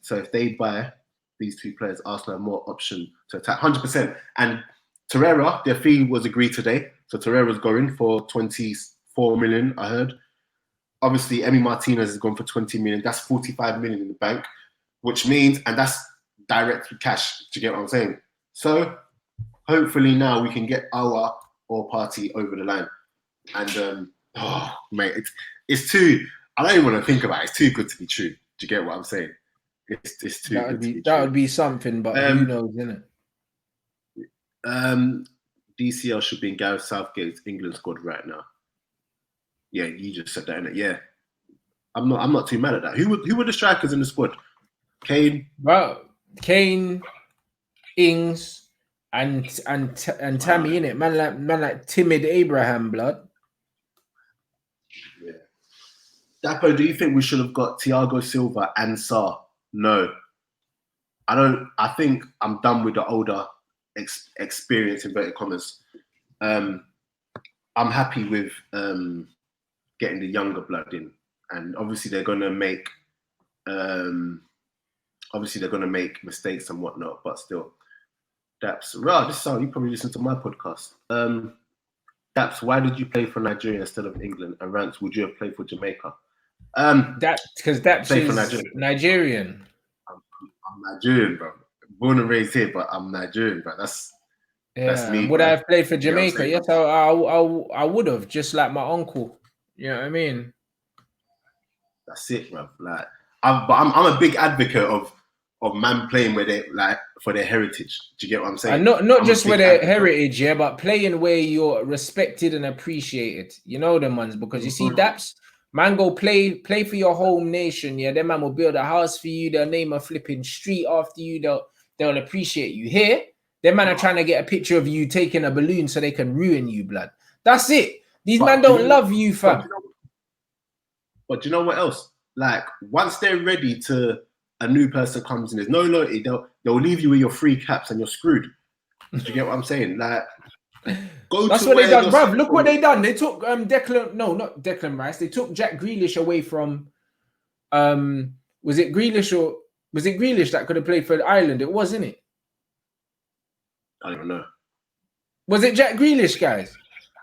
So if they buy these two players, Arsenal have more option to attack. 100%. And Torreira, their fee was agreed today. So Torreira's going for 24 million, I heard. Obviously, Emi Martinez has gone for 20 million. That's 45 million in the bank, which means, and that's direct cash. Do you get what I'm saying? So hopefully now we can get our or Partey over the line. And, mate, it's too, I don't even want to think about it. It's too good to be true. Do you get what I'm saying? It's too good to be true. That would be something, but who knows, innit? DCL should be in Gareth Southgate's England squad right now. Yeah, you just said that, innit? Yeah. I'm not too mad at that. Who were the strikers in the squad? Kane? Bro, Kane, Ings, and Tammy, innit? Man like timid Abraham, blood. Yeah. Dapo, do you think we should have got Thiago Silva and Sarr? No. I don't. I think I'm done with the older experience, inverted commas. I'm happy with getting the younger blood in, and obviously they're gonna make mistakes and whatnot, but still, Daps. Right, this sound you probably listen to my podcast. Daps, why did you play for Nigeria instead of England? And Rants, would you have played for Jamaica? Because Daps is Nigerian. I'm Nigerian, bro. Born and raised here, but I'm Nigerian, bro. That's me. Would I have played for Jamaica? Yes, I would have, just like my uncle. You know what I mean? That's it, bro. Like, I'm a big advocate of man playing where they like for their heritage. Do you get what I'm saying? And not just with their heritage, yeah, but playing where you're respected and appreciated. You know them ones, because you see Daps, man, go play for your home nation. Yeah, them man will build a house for you. They'll name a flipping street after you. They'll appreciate you. Here, them man are trying to get a picture of you taking a balloon so they can ruin you, blood. That's it. These men don't love you, fam. But you know what else? Like, once they're ready to, a new person comes in, there's no loyalty, they'll leave you with your free caps and you're screwed. Do you get what I'm saying? Like, that's what they done, bruv. Look what they done. They took not Declan Rice. They took Jack Grealish away from was it Grealish that could have played for Ireland? It was, isn't it? I don't even know. Was it Jack Grealish, guys?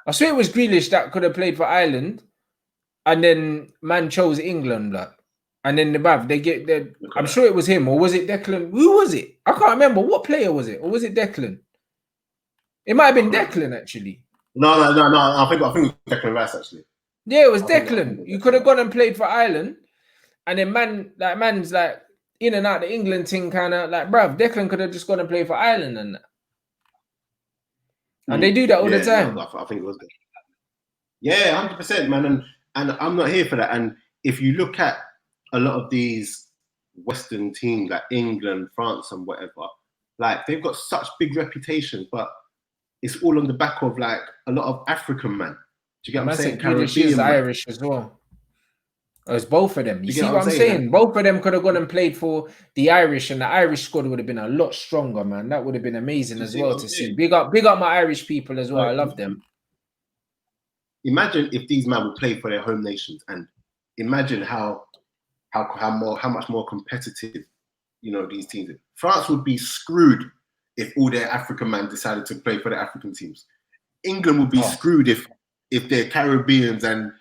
I swear it was Grealish that could have played for Ireland, and then man chose England, like. And then I'm sure it was him, or was it Declan? Who was it? I can't remember. What player was it? Or was it Declan? It might have been Declan, actually. No. I think it was Declan Rice, actually. Yeah, it was Declan. You could have gone and played for Ireland, and then man's like in and out the England thing, kind of like, bruv, Declan could have just gone and played for Ireland and that. And they do that all the time. No, I think it was good. Yeah, 100%, man. And I'm not here for that. And if you look at a lot of these Western teams like England, France, and whatever, like they've got such big reputations, but it's all on the back of like a lot of African men. Do you get what I'm saying? Caribbean, Irish as well. It was both of them. You see what I'm saying? Both of them could have gone and played for the Irish, and the Irish squad would have been a lot stronger, man. That would have been amazing as well to see. Big up my Irish people as well. I love them. Imagine if these men would play for their home nations, and imagine how much more competitive, you know, these teams are. France would be screwed if all their African men decided to play for the African teams. England would be screwed if their Caribbeans and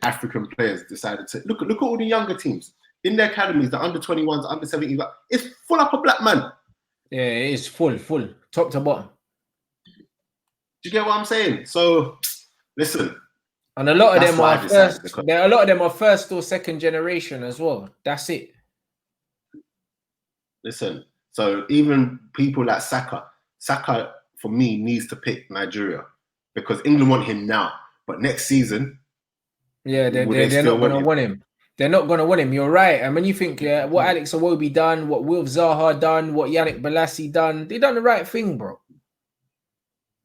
African players decided to look at all the younger teams in their academies, the under 21s, under 17s. It's full up of black men. Yeah, it is full, top to bottom. Do you get what I'm saying? So listen, and a lot of them are first. A lot of them are first or second generation as well. That's it. Listen, so even people like Saka for me needs to pick Nigeria because England want him now, but next season. Yeah, they're not going to want him. They're not going to want him. You're right. And when you think what Alex Iwobi done, what Wilf Zaha done, what Yannick Bolasie done, they done the right thing, bro.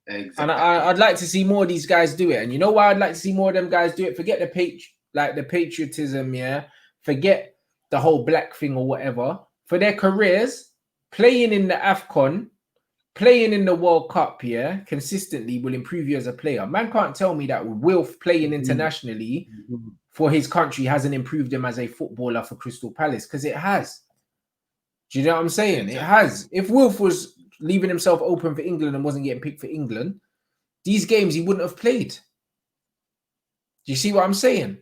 Exactly. And I'd like to see more of these guys do it. And you know why I'd like to see more of them guys do it? Forget the patriotism, yeah. Forget the whole black thing or whatever. For their careers, playing in the AFCON, playing in the World Cup, yeah, consistently will improve you as a player. Man can't tell me that Wilf playing internationally for his country hasn't improved him as a footballer for Crystal Palace, because it has. Do you know what I'm saying? It has. If Wilf was leaving himself open for England and wasn't getting picked for England, these games he wouldn't have played. Do you see what I'm saying?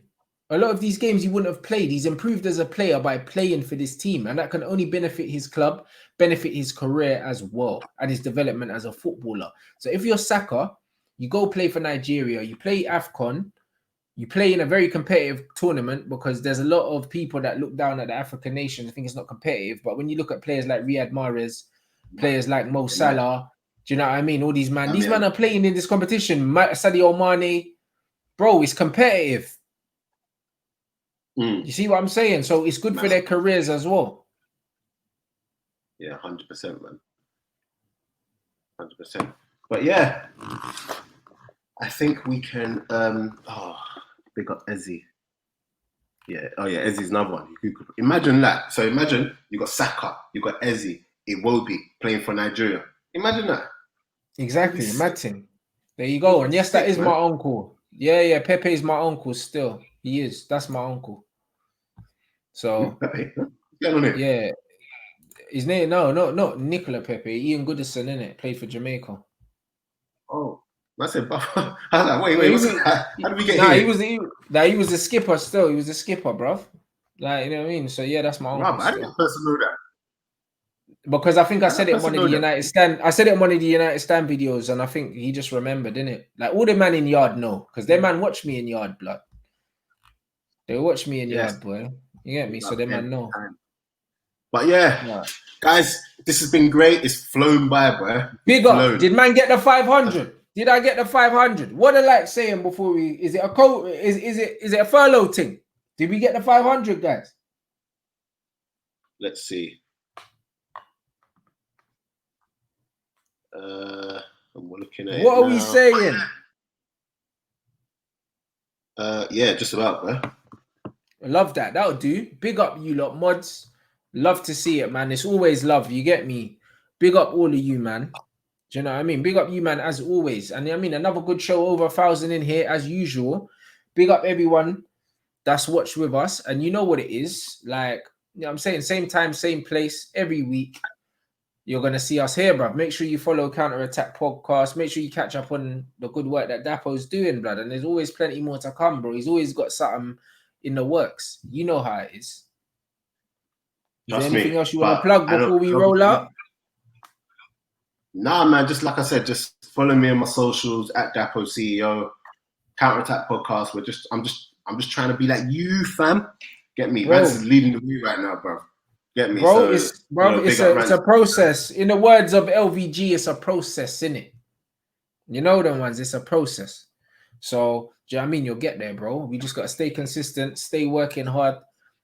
A lot of these games he wouldn't have played. He's improved as a player by playing for this team, and that can only benefit his club, benefit his career as well, and his development as a footballer. So if you're Saka, you go play for Nigeria, you play AFCON, you play in a very competitive tournament, because there's a lot of people that look down at the African nations, think it's not competitive. But when you look at players like Riyad Mahrez, players like Mo Salah, Do you know what I mean? All these man, these mean, men are playing in this competition. Sadio Mane, bro, it's competitive. You see what I'm saying? So it's good for their careers as well. Yeah, 100%, man. 100%. But yeah, I think we can. Big up Ezzy. Yeah. Oh yeah, Ezzy's another one. Imagine that. So imagine you got Saka, you got Ezzy, Iwobi playing for Nigeria. Imagine that. Exactly, Martin. There you go. And yes, that is my uncle. Yeah, Pepe is my uncle still. He is. That's my uncle. So yeah, his name not Nicola Pepe. Ian Goodison, innit? Played for Jamaica. Oh, I said, I was like, wait, how did we get here? He was the skipper still. He was the skipper, bruv. Like, you know what I mean? So yeah, that's my uncle. I didn't know that. Because I think I said it in one of the United Stand. I said it in one of the United Stand videos, and I think he just remembered, didn't it? Like all the man in yard know, because their man watch me in yard, blood. They watch me in yard, boy. You get me? So their man know. But yeah, guys, this has been great. It's flown by, bro. Big up. Did man get the 500? Did I get the 500? What are like saying before we? Is it a is it a furlough thing? Did we get the 500, guys? Let's see. I'm looking at what are we saying? Yeah, just about, bro. I love that. That'll do. Big up you lot, mods. Love to see it, man. It's always love. You get me? Big up all of you, man. Do you know what I mean? Big up you, man, as always. And I mean, another good show, over 1,000 in here, as usual. Big up everyone that's watched with us. And you know what it is. Like, you know what I'm saying? Same time, same place, every week. You're going to see us here, bruv. Make sure you follow Counter Attack Podcast. Make sure you catch up on the good work that Dapo's doing, blood. And there's always plenty more to come, bro. He's always got something in the works. You know how it is. Is there anything else you want to plug before we roll out? Nah, man. Just like I said, just follow me on my socials at Dapo CEO, Counter Attack Podcast. I'm just trying to be like you, fam. Get me? Rants is leading the way right now, bro. Get me, bro? It's a process. In the words of LVG, it's a process, innit? You know them ones. It's a process. So, do you know what I mean? You'll get there, bro. We just gotta stay consistent, stay working hard. You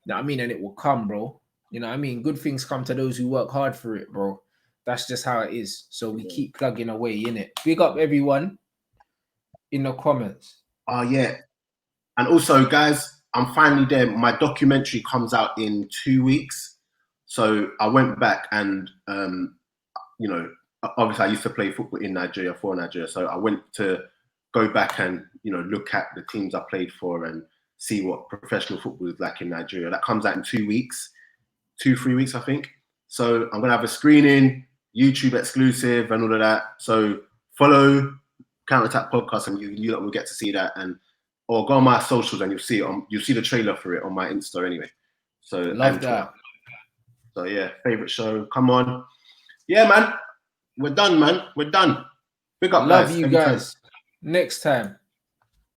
know what I mean? And it will come, bro. You know what I mean? Good things come to those who work hard for it, bro. That's just how it is. So we keep plugging away, innit? Big up everyone in the comments. Oh, yeah. And also, guys, I'm finally there. My documentary comes out in 2 weeks. So I went back and, you know, obviously I used to play football in Nigeria, for Nigeria. So I went to go back and, you know, look at the teams I played for and see what professional football is like in Nigeria. That comes out in 2 weeks, 2-3 weeks, I think. So I'm going to have a screening, YouTube exclusive and all of that. So follow Counter Attack Podcast and you will get to see that. Or go on my socials and you'll see the trailer for it on my Insta anyway. So love that. So yeah, favorite show. Come on. Yeah, man. We're done, man. We're done. Big up, love you guys. Next time.